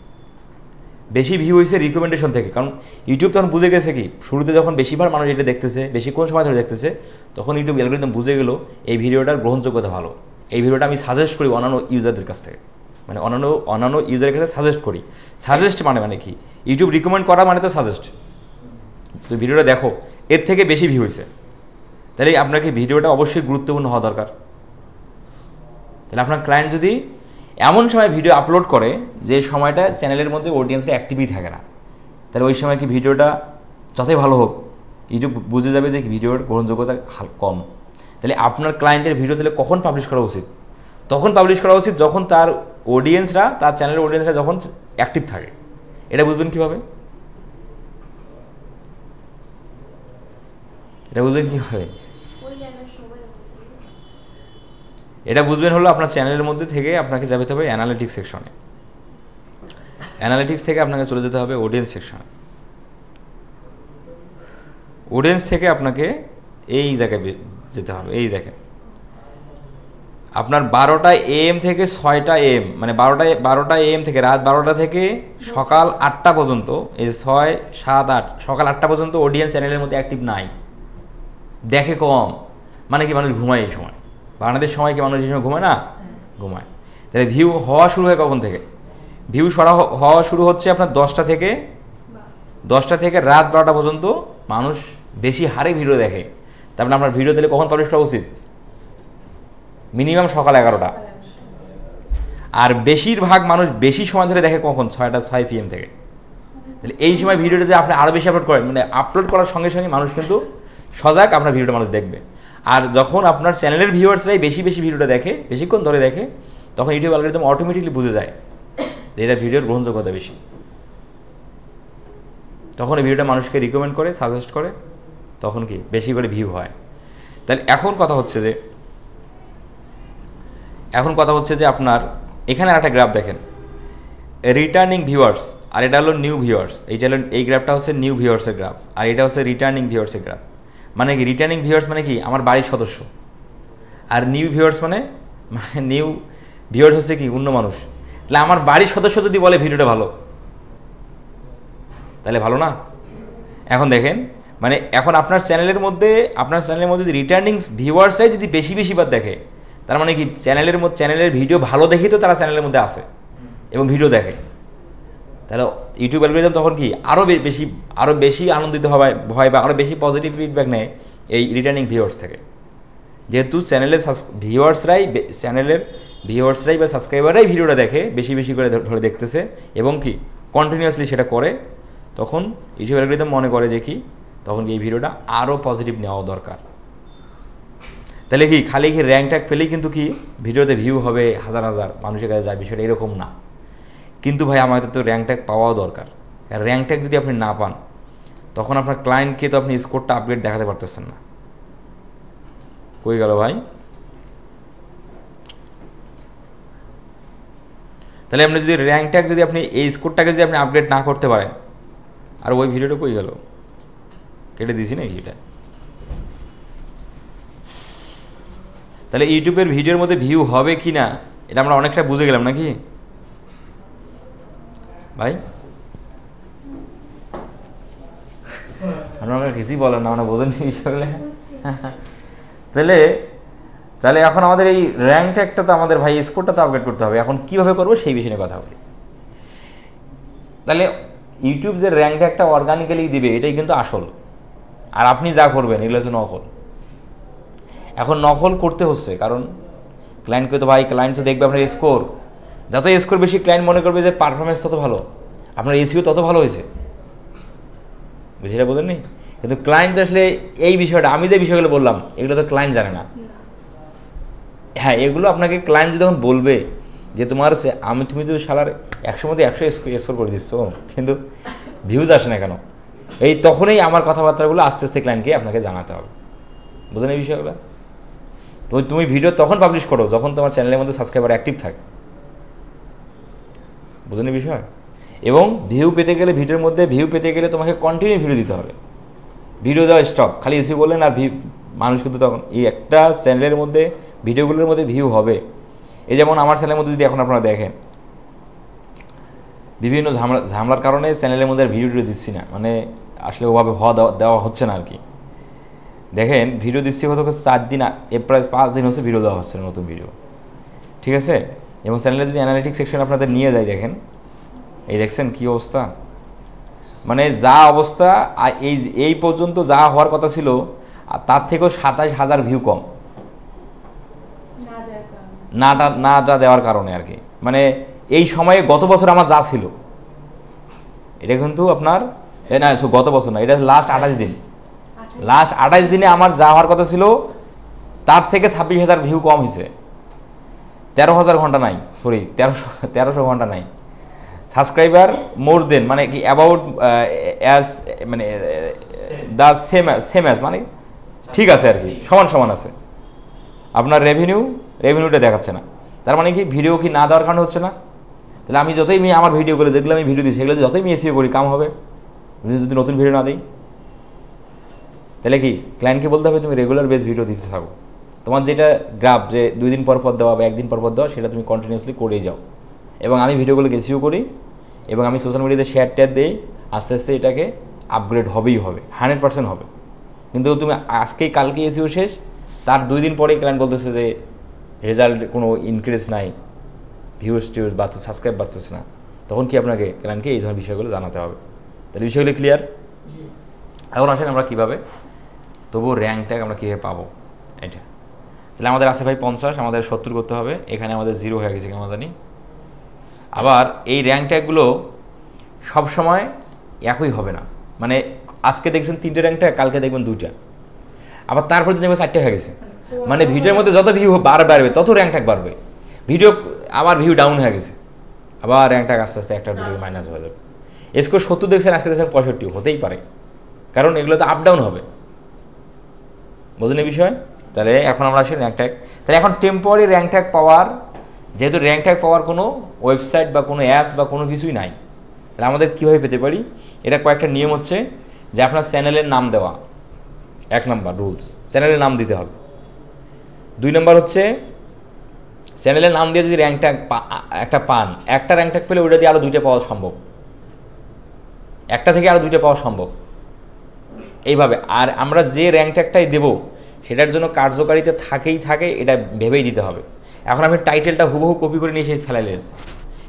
বেশি ভিউ হয়েছে রিকমেন্ডেশন থেকে, কারণ ইউটিউব তখন বুঝে গেছে কি, শুরুতে যখন বেশিবার মানুষ এটা দেখতেছে, বেশিক্ষণ সময় ধরে দেখতেছে, তখন ইউটিউব অ্যালগরিদম বুঝে গেল এই ভিডিওটার গ্রহণযোগ্যতা ভালো, এই ভিডিওটা আমি সাজেস্ট করি অন্যান্য ইউজারদের কাছ থেকে, মানে অন্যান্য ইউজারের কাছে সাজেস্ট করি। সাজেস্ট মানে কি, ইউটিউব রিকমেন্ড করা মানে তো সাজেস্ট। তো ভিডিওটা দেখো, এর থেকে বেশি ভিউ হয়েছে, তাহলে আপনাকে ভিডিওটা অবশ্যই গুরুত্বপূর্ণ হওয়া দরকার। তাহলে আপনার ক্লায়েন্ট যদি এমন সময় ভিডিও আপলোড করে যে সময়টা চ্যানেলের মধ্যে অডিয়েন্সরা অ্যাক্টিভই থাকে না, তাহলে ওই সময় কি ভিডিওটা যতই ভালো হোক, ইউটিউব বুঝে যাবে যে ভিডিওর গ্রহণযোগ্যতা কম। তাহলে আপনার ক্লায়েন্টের ভিডিও তাহলে কখন পাবলিশ করা উচিত? তখন পাবলিশ করা উচিত যখন তার অডিয়েন্সরা, তার চ্যানেলের অডিয়েন্সরা যখন অ্যাক্টিভ থাকে। এটা বুঝবেন কীভাবে? এটা বুঝবেন হলো আপনার চ্যানেলের মধ্যে থেকে আপনাকে যেতে হবে অ্যানালিটিক্স সেকশনে, অ্যানালিটিক্স থেকে আপনাকে চলে যেতে হবে অডিয়েন্স সেকশনে, অডিয়েন্স থেকে আপনাকে এই জায়গায় যেতে হবে। এই দেখেন আপনার 12টা AM থেকে 6টা AM, মানে 12টা AM থেকে রাত 12টা থেকে সকাল 8টা পর্যন্ত, এই 6, 7, 8 সকাল 8টা পর্যন্ত অডিয়েন্স চ্যানেলের মধ্যে অ্যাক্টিভ নাই, দেখে কম, মানে কি মানুষ ঘুমায় এই সময়। বাংলাদেশ সময় কি মানুষ এই সময় ঘুমায় না? ঘুমায়। তাহলে ভিউ হওয়া শুরু হয় কখন থেকে? ভিউ হওয়া শুরু হচ্ছে আপনার 10টা থেকে রাত 12টা পর্যন্ত মানুষ বেশি হারে ভিডিও দেখে। তারপরে আপনার ভিডিও দিলে কখন পাবলিশ করা উচিত? মিনিমাম সকাল 11টা। আর বেশিরভাগ মানুষ বেশি সময় ধরে দেখে কখন? 6 PM থেকে। তাহলে এই সময় ভিডিওটা যদি আপনি আরও বেশি আপলোড করেন, মানে আপলোড করার সঙ্গে সঙ্গে মানুষ কিন্তু সজাগ, আপনার ভিডিওটা মানুষ দেখবে। আর যখন আপনার চ্যানেলের ভিউয়ার্সরাই বেশি ভিডিওটা দেখে, বেশিক্ষণ ধরে দেখে, তখন ইউটিউব অ্যালগরিদম অটোমেটিকলি বুঝে যায় যে এটা ভিডিওর গ্রহণযোগ্যতা বেশি। তখন এই ভিডিওটা মানুষকে রিকমেন্ড করে, সাজেস্ট করে, তখন কি বেশি করে ভিউ হয়। তাহলে এখন কথা হচ্ছে যে আপনার এখানে একটা গ্রাফ দেখেন, রিটার্নিং ভিউয়ার্স, আর এটা হলো নিউ ভিউয়ার্স। এই গ্রাফটা হচ্ছে নিউ ভিউয়ার্সের গ্রাফ, আর এটা হচ্ছে রিটার্নিং ভিউয়ার্সের গ্রাফ। মানে কি রিটার্নিং ভিউয়ার্স মানে কি আমার বাড়ির সদস্য, আর নিউ ভিউয়ার্স মানে নিউ ভিউয়ার্স হচ্ছে কি অন্য মানুষ। তাহলে আমার বাড়ির সদস্য যদি বলে ভিডিওটা ভালো, তাহলে ভালো না? এখন দেখেন মানে এখন আপনার চ্যানেলের মধ্যে যদি রিটার্নিং ভিউয়ার্সরাই যদি বেশি বার দেখে, তার মানে কি চ্যানেলের ভিডিও ভালো দেখেই তো তারা চ্যানেলের মধ্যে আসে এবং ভিডিও দেখে। তাহলে ইউটিউব অ্যালগরিদম তখন কি আরও বেশি আনন্দিত হয় বা আরও বেশি পজিটিভ ফিডব্যাক নেয় এই রিটার্নিং ভিউয়ার্স থেকে, যেহেতু চ্যানেলের ভিউয়ার্সরাই বা সাবস্ক্রাইবাররাই ভিডিওটা দেখে, বেশি করে ধরে দেখতেছে এবং কি কন্টিনিউয়াসলি সেটা করে, তখন ইউটিউব অ্যালগরিদম মনে করে যে কি তখন কি এই ভিডিওটা আরও পজিটিভ নেওয়া দরকার। তাহলে কি খালি র্যাঙ্ক ট্যাগ পেলেই কিন্তু কি ভিডিওতে ভিউ হবে, হাজার মানুষের কাছে যায়, বিষয়টা এরকম না। কিন্তু ভাই আমাদের তো র্যাঙ্ক ট্যাগ পাওয়াও দরকার। আর র্যাঙ্ক ট্যাগ যদি আপনি না পান, তখন আপনার ক্লায়েন্টকে তো আপনি স্কোরটা আপগ্রেড দেখাতে পারতেছেন না। কই গেল ভাই? তাহলে আপনি যদি র্যাঙ্ক ট্যাগ যদি আপনি এই স্কোরটাকে যদি আপনি আপগ্রেড না করতে পারেন, আর ওই ভিডিওটা কই গেল? কেটে দিয়েছি না এটা। তাহলে ইউটিউবের ভিডিওর মধ্যে ভিউ হবে কি না এটা আমরা অনেকটা বুঝে গেলাম নাকি ভাই? আপনারা কিছুই বলেন না, মানে বোঝেন বিষয়গুলো। তাহলে এখন আমাদের এই র্যাঙ্ক ট্যাগটা তো আমাদের ভাই স্কোরটা তো আপগ্রেড করতে হবে। এখন কীভাবে করবো সেই বিষয়ে নিয়ে কথা বলি। তাহলে ইউটিউব যে র্যাঙ্ক ট্যাগটা অর্গানিক্যালি দিবে এটাই কিন্তু আসল, আর আপনি যা করবেন এগুলো হচ্ছে নকল। এখন নকল করতে হচ্ছে কারণ ক্লায়েন্ট তো দেখবে আপনার স্কোর, যত স্কোর বেশি ক্লায়েন্ট মনে করবে যে পারফরমেন্স তত ভালো, আপনার এসইও তত ভালো হয়েছে। বিষয়টা বোঝেননি? কিন্তু ক্লায়েন্ট আসলে এই বিষয়টা, আমি যে বিষয়গুলো বললাম এগুলো তো ক্লায়েন্ট জানে না। হ্যাঁ, এগুলো আপনাকে ক্লায়েন্ট যখন বলবে যে তুমি তো শালার 100 মধ্যে 100 স্কোর করে দিচ্ছ, কিন্তু ভিউজ আসে না কেন, তখনই আমার কথাবার্তাগুলো আস্তে আস্তে ক্লায়েন্টকে আপনাকে জানাতে হবে। বুঝলেন এই বিষয়গুলো? তুমি ভিডিও তখন পাবলিশ করো যখন তোমার চ্যানেলের মধ্যে সাবস্ক্রাইবার অ্যাক্টিভ থাকে। বুঝলেন বিষয়? এবং ভিডিওর মধ্যে ভিউ পেতে গেলে তোমাকে কন্টিনিউ ভিডিও দিতে হবে। ভিডিও দেওয়া স্টপ, খালি এসে বললেন আর মানুষ কিন্তু তখন এই একটা চ্যানেলের মধ্যে ভিডিওগুলোর মধ্যে ভিউ হবে। এই যেমন আমার চ্যানেলের মধ্যে যদি এখন আপনারা দেখেন, বিভিন্ন ঝামেলার কারণে চ্যানেলের মধ্যে ভিডিও দিচ্ছি না, মানে আসলে ওভাবে দেওয়া হচ্ছে না আর কি। দেখেন ভিডিও দিচ্ছি হয়তো 4 দিন, প্রায় 5 দিন হচ্ছে ভিডিও দেওয়া হচ্ছে না, নতুন ভিডিও, ঠিক আছে? এবং চ্যানেলের যদি অ্যানালিটিক্স সেকশন আপনাদের নিয়ে যায়, দেখেন দেখছেন কী অবস্থা, মানে যা অবস্থা এই পর্যন্ত যা হওয়ার কথা ছিল তার থেকেও 27,000 ভিউ কম, নাটা দেওয়ার কারণে আর কি। মানে এই সময়ে গত বছর আমার যা ছিল এটা কিন্তু আপনার গত বছর না, এটা লাস্ট 28 দিনে আমার যা হওয়ার কথা ছিল তার থেকে 26,000 ভিউ কম হয়েছে। 13,000 ঘন্টা নাই, 1300 ঘন্টা নাই। সাবস্ক্রাইবার মোর দেন মানে কি অ্যাবাউট মানে দ্য সেম অ্যাজ, মানে ঠিক আছে আর কি, সমান আছে। আপনার রেভিনিউটা দেখাচ্ছে না, তার মানে কি ভিডিও কি না দেওয়ার কারণে হচ্ছে না? তাহলে আমি যতই আমার ভিডিও করে যেগুলো আমি ভিডিও দিই সেগুলো যতই এসিও করি কাম হবে যদি নতুন ভিডিও না দিই। তাহলে কি ক্লায়েন্টকে বলতে হবে তুমি রেগুলার বেস ভিডিও দিতে থাকো, তোমার যেটা গ্রাফ যে 2 দিন পর দেওয়া বা 1 দিন পর দেওয়া সেটা তুমি কন্টিনিউয়াসলি করেই যাও। এবং আমি ভিডিওগুলো এসিও করি এবং আমি সোশ্যাল মিডিয়াতে শেয়ার দিই, আস্তে আস্তে এটাকে আপগ্রেড হবে 100% হবে। কিন্তু তুমি কালকে এসিও শেষ, তার 2 দিন পরেই ক্লায়েন্ট বলতেছে যে রেজাল্ট কোনো ইনক্রিজ নাই, ভিউজ বাড়ছে, সাবস্ক্রাইব বাড়তেছে না, তখন কি আপনাকে ক্লায়েন্টকে এই ধরনের বিষয়গুলো জানাতে হবে। তাহলে বিষয়গুলো ক্লিয়ার? এখন আসেন আমরা কীভাবে তবুও র্যাঙ্ক ট্যাগ আমরা কীভাবে পাবো এটা। তাহলে আমাদের আছে ভাই 50, আমাদের 70 করতে হবে, এখানে আমাদের 0 হয়ে গেছে কেমন জানি। আবার এই র্যাঙ্ক ট্যাগগুলো সবসময় একই হবে না, মানে আজকে দেখছেন 3টে র্যাঙ্ক ট্যাগ, কালকে দেখবেন 2টা, আবার তারপর দিন দেখবেন 4টে হয়ে গেছে। মানে ভিডিওর মধ্যে যত ভিউ বাড়বে তত র্যাঙ্ক ট্যাগ বাড়বে। আবার ভিউ ডাউন হয়ে গেছে, আবার র্যাঙ্ক ট্যাগ আস্তে আস্তে একটা ভিডিও মাইনাস হয়ে যাবে। স্কোর 70 দেখছেন, আজকে দেখছেন 65, হতেই পারে, কারণ এগুলো তো আপ ডাউন হবে। বুঝলেন এই বিষয়? তাহলে এখন আমরা আসি র্যাঙ্ক ট্যাগ। তাহলে এখন টেম্পোরারি র্যাঙ্ক ট্যাগ পাওয়ার, যেহেতু র্যাঙ্ক ট্যাগ পাওয়ার কোনো ওয়েবসাইট বা কোনো অ্যাপস বা কোনো কিছুই নাই, তাহলে আমাদের কীভাবে পেতে পারি? এটা কয়েকটা নিয়ম হচ্ছে যে আপনার চ্যানেলের নাম দেওয়া, 1 নম্বর রুলস, চ্যানেলের নাম দিতে হবে। 2 নম্বর হচ্ছে চ্যানেলের নাম দিয়ে যদি র্যাঙ্ক ট্যাগ একটা র্যাঙ্ক ট্যাগ পেলে ওইটা দিয়ে আরও 2টা পাওয়া সম্ভব, একটা থেকে আরও 2টা পাওয়া সম্ভব। এইভাবে। আর আমরা যে র্যাঙ্ক ট্যাগটাই দেবো সেটার জন্য কার্যকারিতা থাকে, এটা ভেবেই দিতে হবে। এখন আপনি টাইটেলটা হুবহু কপি করে নিয়ে এসে ফেলাইলেন,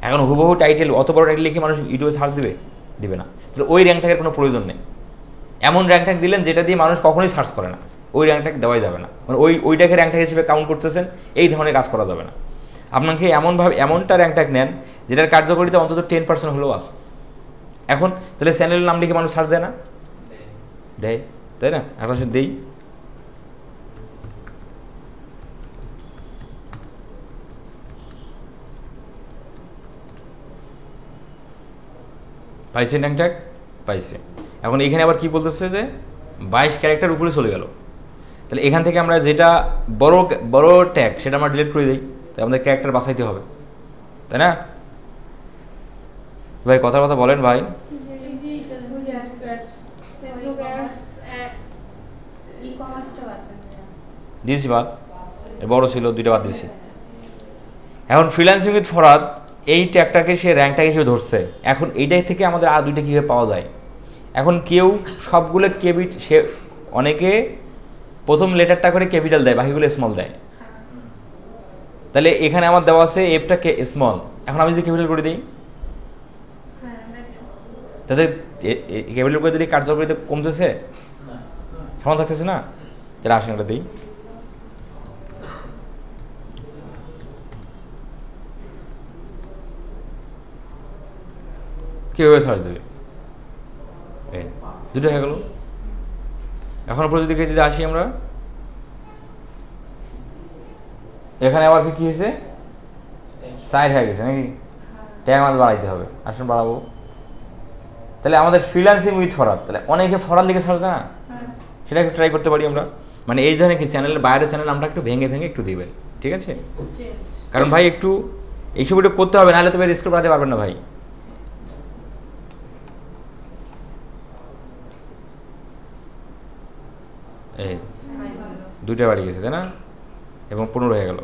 এখন হুবহু টাইটেল, অত বড় টাইটেল লিখে মানুষ ইউটিউবে সার্চ দিবে না। তাহলে ওই র্যাঙ্ক ট্যাগের কোনো প্রয়োজন নেই। এমন র্যাঙ্ক ট্যাগ দিলেন যেটা দিয়ে মানুষ কখনোই সার্চ করে না, ওই র্যাঙ্ক ট্যাগ দেওয়াই যাবে না। মানে ওইটাকে র্যাঙ্ক ট্যাগ হিসেবে কাউন্ট করতেছেন, এই ধরনের কাজ করা যাবে না। আপনাকে এমনটা র্যাঙ্ক ট্যাগ নেন যেটার কার্যকারিতা অন্তত 10% হলেও আছে। এখন তাহলে চ্যানেলের নাম লিখে মানুষ সার্চ দেয় না? দেয়, তাই না? এখন সে দেই। পাইছে র্যাঙ্ক ট্যাগ? পাইছে। এখন এখানে আবার কি বলতেছে যে 22 ক্যারেক্টার উপরে চলে গেল। তাহলে এখান থেকে আমরা যেটা বড় ট্যাগ সেটা আমরা ডিলিট করে দিই, তাই আমাদের ক্যারেক্টার বাছাইতে হবে, তাই না ভাই? কথা বলেন ভাই। দিয়েছি বাদ, বড় ছিল, 2টা বাদ দিয়েছি। এখন ফ্রিল্যান্সিং উইথ ফরহাদ এই ট্যাগটাকে সে র্যাঙ্ক ট্যাগ হিসেবে ধরছে। এখন এইটাই থেকে আমাদের আর 2টা কীভাবে পাওয়া যায়? এখন কেউ সবগুলো সে অনেকে প্রথম লেটারটা করে ক্যাপিটাল দেয়, বাকিগুলো স্মল দেয়। তাহলে এখানে আমার দেওয়া আছে এফটা স্মল, এখন আমি যদি ক্যাপিটাল করে দিই তাতে ক্যাপিটাল করে দিলে কার্যকারিতা কমতেছে, সমান থাকতেছে না? তাহলে আসেন এটা দিই। কীভাবে সার্চ দেবে? 2টা হয়ে গেল। এখন উপরে যদি আসি আমরা, এখানে আবার কি হয়েছে? 4 হয়ে গেছে নাকি? ট্যাগ আমাদের বাড়াইতে হবে, আসুন বাড়াবো। তাহলে আমাদের ফ্রিল্যান্সিং উইথ ফরহাদ, তাহলে অনেকে ফরহাদ লিখে সার্চ না, সেটা একটু ট্রাই করতে পারি আমরা। মানে এই ধরনের কি চ্যানেলের বাইরের চ্যানেল আমরা একটু ভেঙে একটু দিবেন, ঠিক আছে? কারণ ভাই একটু এইসব একটু করতে হবে, নাহলে তো ভাই রিস্ক বাড়াতে পারবেন না ভাই। এই 2টা বাড়ি গেছে, তাই না? এবং 15 হয়ে গেল।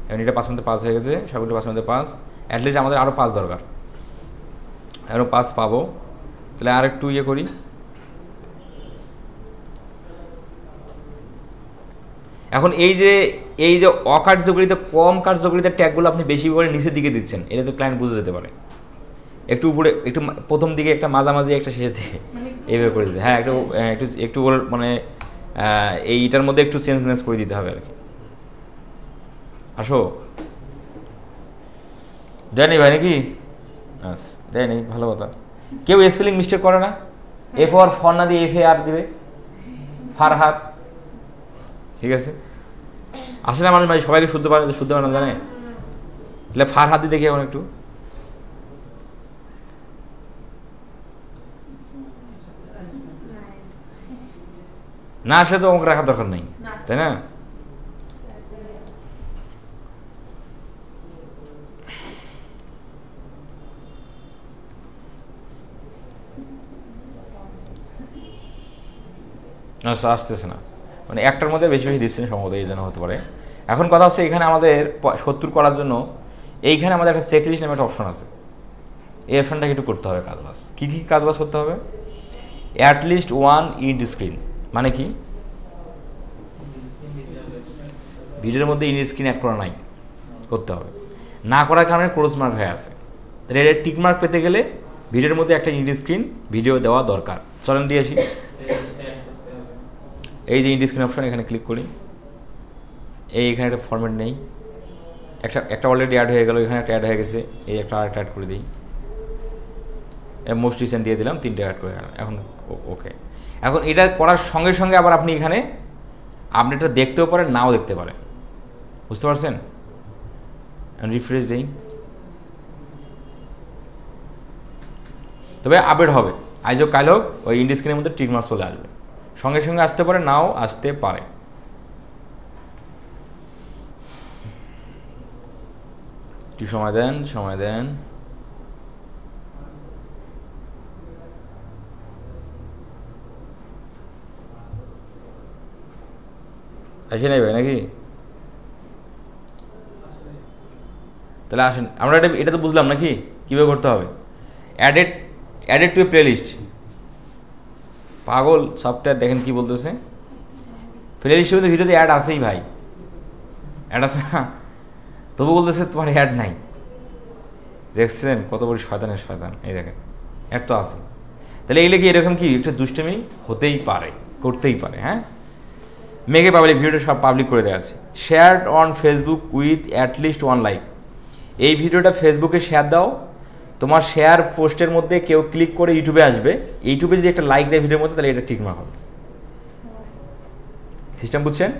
এখন এটা 5 মধ্যে 5 হয়ে গেছে, সবগুলো 5 মধ্যে 5। অ্যাটলিস্ট আমাদের আরও 5 দরকার, আরও 5 পাবো। তাহলে আর একটু করি। এখন এই যে অকার্যকরিত, কম কার্যকরিতার ট্যাগগুলো আপনি বেশি করে নিচের দিকে দিচ্ছেন, এটা তো ক্লায়েন্ট বুঝে যেতে পারে। একটু উপরে, একটু প্রথম দিকে, একটা মাঝামাঝি, একটা শেষের দিকে, এইভাবে করে দিতে। হ্যাঁ, একটু মানে এইটার মধ্যে একটু চেঞ্জ করে দিতে হবে আর কি। আসো, দেয়নি ভাই নাকি? দেয়নি, ভালো কথা। কেউ স্পেলিং মিস্টেক করে না? এফ আর ফর না দিয়ে FAR দিবে, ফারহাদ, ঠিক আছে? আসলে মানুষ ভাই সবাইকে শুদ্ধ বানানো জানে, তাহলে ফারহাদ দিয়ে দেখি এখন একটু। না আসলে তো অঙ্ক রাখার দরকার নেই, তাই না? আচ্ছা, আসতেছে না, মানে একটার মধ্যে বেশি দিচ্ছেন সম্ভবত, এই জন্য হতে পারে। এখন কথা হচ্ছে, এখানে আমাদের 70 করার জন্য এইখানে আমাদের একটা চেকলিস্ট নামে একটা অপশন আছে। এই অপশনটাকে একটু করতে হবে কাজবাজ। কী কাজবাজ করতে হবে? অ্যাটলিস্ট 1 ইন্ড স্ক্রিন, মানে কি? ভিডিওর মধ্যে ইন্ড স্ক্রিন অ্যাড করা নাই, করতে হবে। না করার কারণে ক্রস মার্ক হয়ে আছে। তাহলে এটা টিক মার্ক পেতে গেলে ভিডিওর মধ্যে একটা ইন্ড স্ক্রিন ভিডিও দেওয়া দরকার। চলেন দিয়ে আসি। এই যে ইন্ড স্ক্রিন অপশন, এখানে ক্লিক করি। এখানে একটা ফরম্যাট নেই, একটা অলরেডি অ্যাড হয়ে গেল, এখানে একটা অ্যাড হয়ে গেছে, এই একটা আরেকটা অ্যাড করে দিই। মোস্ট রিসেন্ট দিয়ে দিলাম, 3টে অ্যাড করে গেলাম। এখন ওকে। এখন এটা করার সঙ্গে সঙ্গে আবার আপনি এখানে আপডেটটা দেখতেও পারেন, নাও দেখতে পারেন, বুঝতে পারছেন? রিফ্রেশ দিই, তবে আপডেট হবে। আজ হোক কাল হোক ওই ইন্ড স্ক্রিনের মধ্যে টিক মার্ক চলে আসবে, সঙ্গে সঙ্গে আসতে পারে, নাও আসতে পারে। একটু সময় দেন। আসে নাই ভাই নাকি? তাহলে আসেন, আমরা এটা তো বুঝলাম নাকি কীভাবে করতে হবে। Added to a playlist পাগল সফটওয়্যার, দেখেন কি বলতেছে, প্লে লিস্টের মধ্যে ভিডিওতে অ্যাড আছেই ভাই, অ্যাড আছে না, তবু বলতেছে তোমার অ্যাড নাই। দেখছেন কত বড় শয়তানের শয়তান, এই দেখেন অ্যাড তো আছে। তাহলে এইগুলো কি এরকম কি একটা দুষ্টমি হতেই পারে, করতেই পারে। হ্যাঁ, মেঘে পাবলিক, ভিডিওটা সব পাবলিক করে দেওয়া আছে। Shared on Facebook with at least 1 like. এই ভিডিওটা ফেসবুকে শেয়ার দাও, তোমার শেয়ার পোস্টের মধ্যে কেউ ক্লিক করে ইউটিউবে আসবে, ইউটিউবে যদি একটা লাইক দেয় ভিডিওর মধ্যে, তাহলে এটা ঠিক না হবে। সিস্টেম বুঝছেন?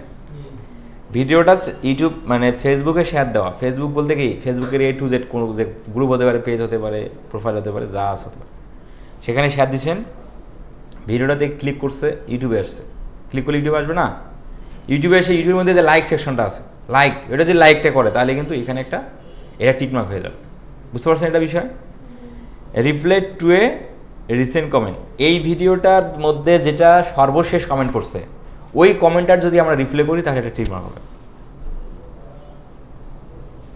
ভিডিওটা ইউটিউব মানে ফেসবুকে শেয়ার দেওয়া, ফেসবুক বলতে কি ফেসবুকের A to Z কোনো যে গ্রুপ হতে পারে, পেজ হতে পারে, প্রোফাইল হতে পারে, যা আছে হতে পারে, সেখানে শেয়ার দিচ্ছেন, ভিডিওটাতে ক্লিক করছে, ইউটিউবে আসছে, ক্লিক করলে ইউটিউবে আসবে না, ইউটিউবে এসে ইউটিউবের মধ্যে যে লাইক সেকশনটা আছে, লাইক, এটা যদি লাইকটা করে তাহলে কিন্তু এখানে একটা এটা টিকমার্ক হয়ে যাবে। বুঝতে পারছেন এটা বিষয়? Reply to a recent comment, এই ভিডিওটার মধ্যে যেটা সর্বশেষ কমেন্ট করছে ওই কমেন্টার যদি আমরা রিপ্লাই করি তাহলে এটা টিকমার্ক হবে।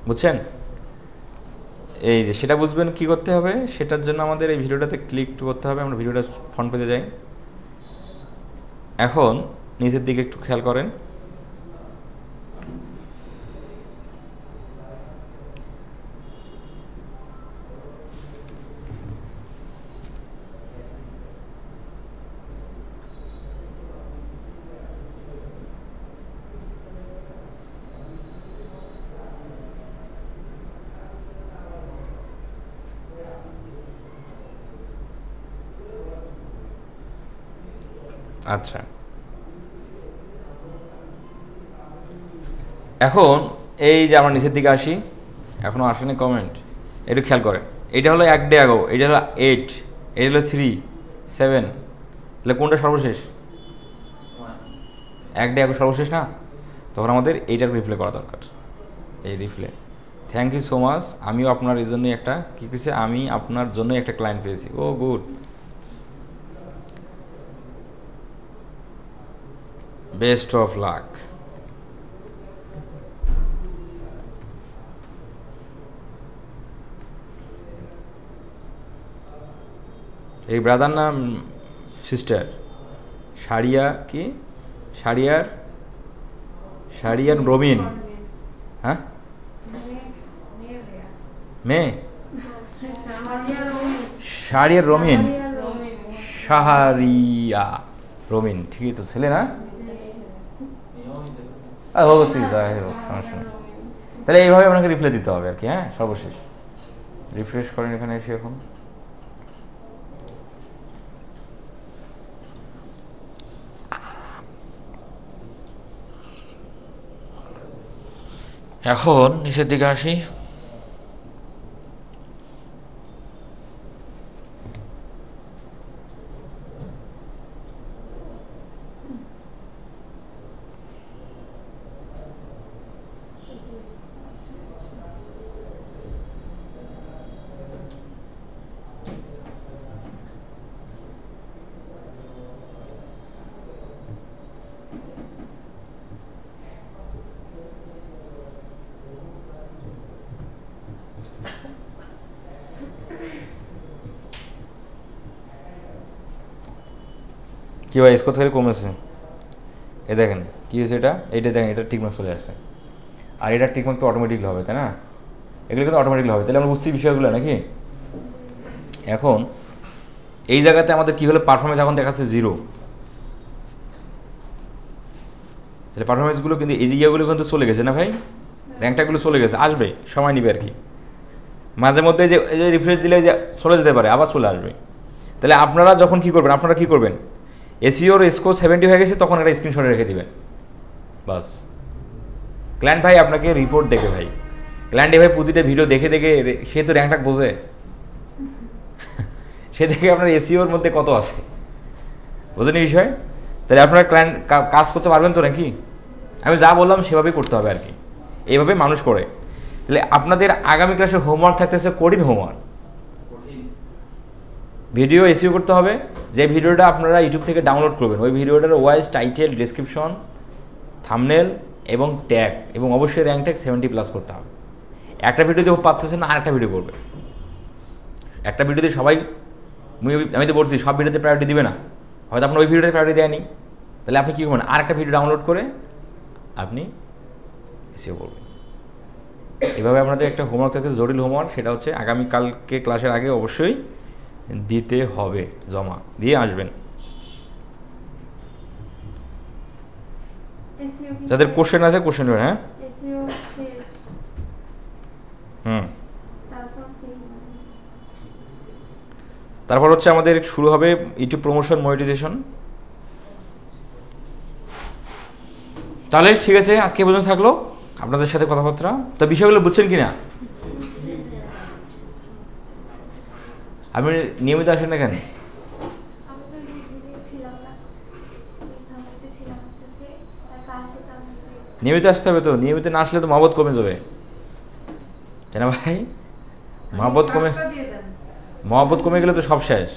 বুঝছেন? এই যে সেটা বুঝবেন কি করতে হবে, সেটার জন্য আমাদের এই ভিডিওটাতে ক্লিক করতে হবে। আমরা ভিডিওটা ফ্রন্ট পেজে যাই। এখন নিচের দিকে একটু খেয়াল করেন, আচ্ছা এখন এই যে আমরা নিচের দিকে আসি, এখনও আসেনি কমেন্ট, একটু খেয়াল করেন। এটা হলো 1 ডে আগো, এটা হলো 8, এটা হলো 3, 7, তাহলে কোনটা সর্বশেষ? 1 ডে আগো সর্বশেষ না, তখন আমাদের এইটার রিপ্লাই করা দরকার। এই reply, thank you so much, আমিও আপনার এই জন্যই একটা কী করেছে, আমি আপনার জন্যই একটা ক্লায়েন্ট পেয়েছি। ও গুড, বেস্ট অফ লাক। এই ব্রাদার নাম সিস্টার সারিয়া, কি সারিয়ার রবিন, হ্যাঁ মেয়ে সারিয়ার রমিন, সাহারিয়া রমিন, ঠিকই তো ছেলে না? সমস্যা নেই। তাহলে এইভাবে আপনাকে রিপ্লাই দিতে হবে আর কি। হ্যাঁ, সর্বশেষ রিফ্রেশ করেন এখানে এসে। এখন নিচের দিকে আসি, কি ভাই স্কোর থেকে কমেছে, এ দেখেন কী হয়েছে, এইটা দেখেন, এটা টিকমার্ক চলে আসছে, আর এটা টিকমার্ক তো অটোমেটিকলি হবে, তাই না? এগুলো কিন্তু অটোমেটিকলি হবে। তাহলে আমরা বুঝছি বিষয়গুলো নাকি। এখন এই জায়গাতে আমাদের কী হলো, পারফরমেন্স এখন দেখাচ্ছে 0, তাহলে পারফরমেন্সগুলো কিন্তু এই জায়গাগুলো কিন্তু চলে গেছে না ভাই, র্যাঙ্কটাগুলো চলে গেছে, আসবে, সময় নিবে আর কি। মাঝে মধ্যে যে রিফ্রেশ দিলে যে চলে যেতে পারে, আবার চলে আসবে। তাহলে আপনারা যখন কী করবেন, আপনারা কী করবেন, এসইওর স্কোর 70 হয়ে গেছে, তখন একটা স্ক্রিনশট রেখে দিবেন, বাস। ক্লায়েন্ট ভাই আপনাকে রিপোর্ট দেখে ভাই, ক্লায়েন্টে ভাই প্রতিটা ভিডিও দেখে দেখে সে তো র্যাঙ্কটা বোঝে, সে দেখে আপনার এসইওর মধ্যে কত আছে, বোঝেন এই বিষয়। তাহলে আপনারা ক্লায়েন্ট কাজ করতে পারবেন তো নাকি? আমি যা বললাম সেভাবেই করতে হবে আর কি, এইভাবে মানুষ করে। তাহলে আপনাদের আগামী ক্লাসের হোমওয়ার্ক থাকতেছে কঠিন হোমওয়ার্ক, ভিডিও এসইও করতে হবে। যে ভিডিওটা আপনারা ইউটিউব থেকে ডাউনলোড করবেন, ওই ভিডিওটার ওয়াইজ টাইটেল, ডেসক্রিপশন, থাম্বনেল এবং ট্যাগ, এবং অবশ্যই র্যাঙ্ক ট্যাগ 70+ করতে হবে। একটা ভিডিওতে পাচ্ছেন না, আরেকটা ভিডিও করবে। একটা ভিডিওতে সবাই, আমি তো বলছি সব ভিডিওতে প্রায়োরিটি দিবে না, হয়তো আপনার ওই ভিডিওটা প্রায়োরিটি দেয়নি, তাহলে আপনি কী করবেন, আর একটা ভিডিও ডাউনলোড করে আপনি এসিও করবেন। এভাবে আপনাদের একটা হোমওয়ার্ক থাকে, জটিল হোমওয়ার্ক, সেটা হচ্ছে আগামীকালকে ক্লাসের আগে অবশ্যই দিতে হবে, জমা দিয়ে আসবেন। যাদের কোশ্চেন আছে কোশ্চেন করবেন। হ্যাঁ তারপর হচ্ছে আমাদের শুরু হবে ইউটিউব প্রমোশন মনিটাইজেশন। তাহলে ঠিক আছে, আজকে পর্যন্ত থাকলো আপনাদের সাথে কথাবার্তা। তো বিষয়গুলো বুঝছেন কি না? আপনি নিয়মিত আসেন না কেন? নিয়মিত আসতে হবে তো, নিয়মিত না আসলে তো মহব্বত কমে যাবে, তাই না ভাই? মহব্বত কমে গেলে তো সব শেষ।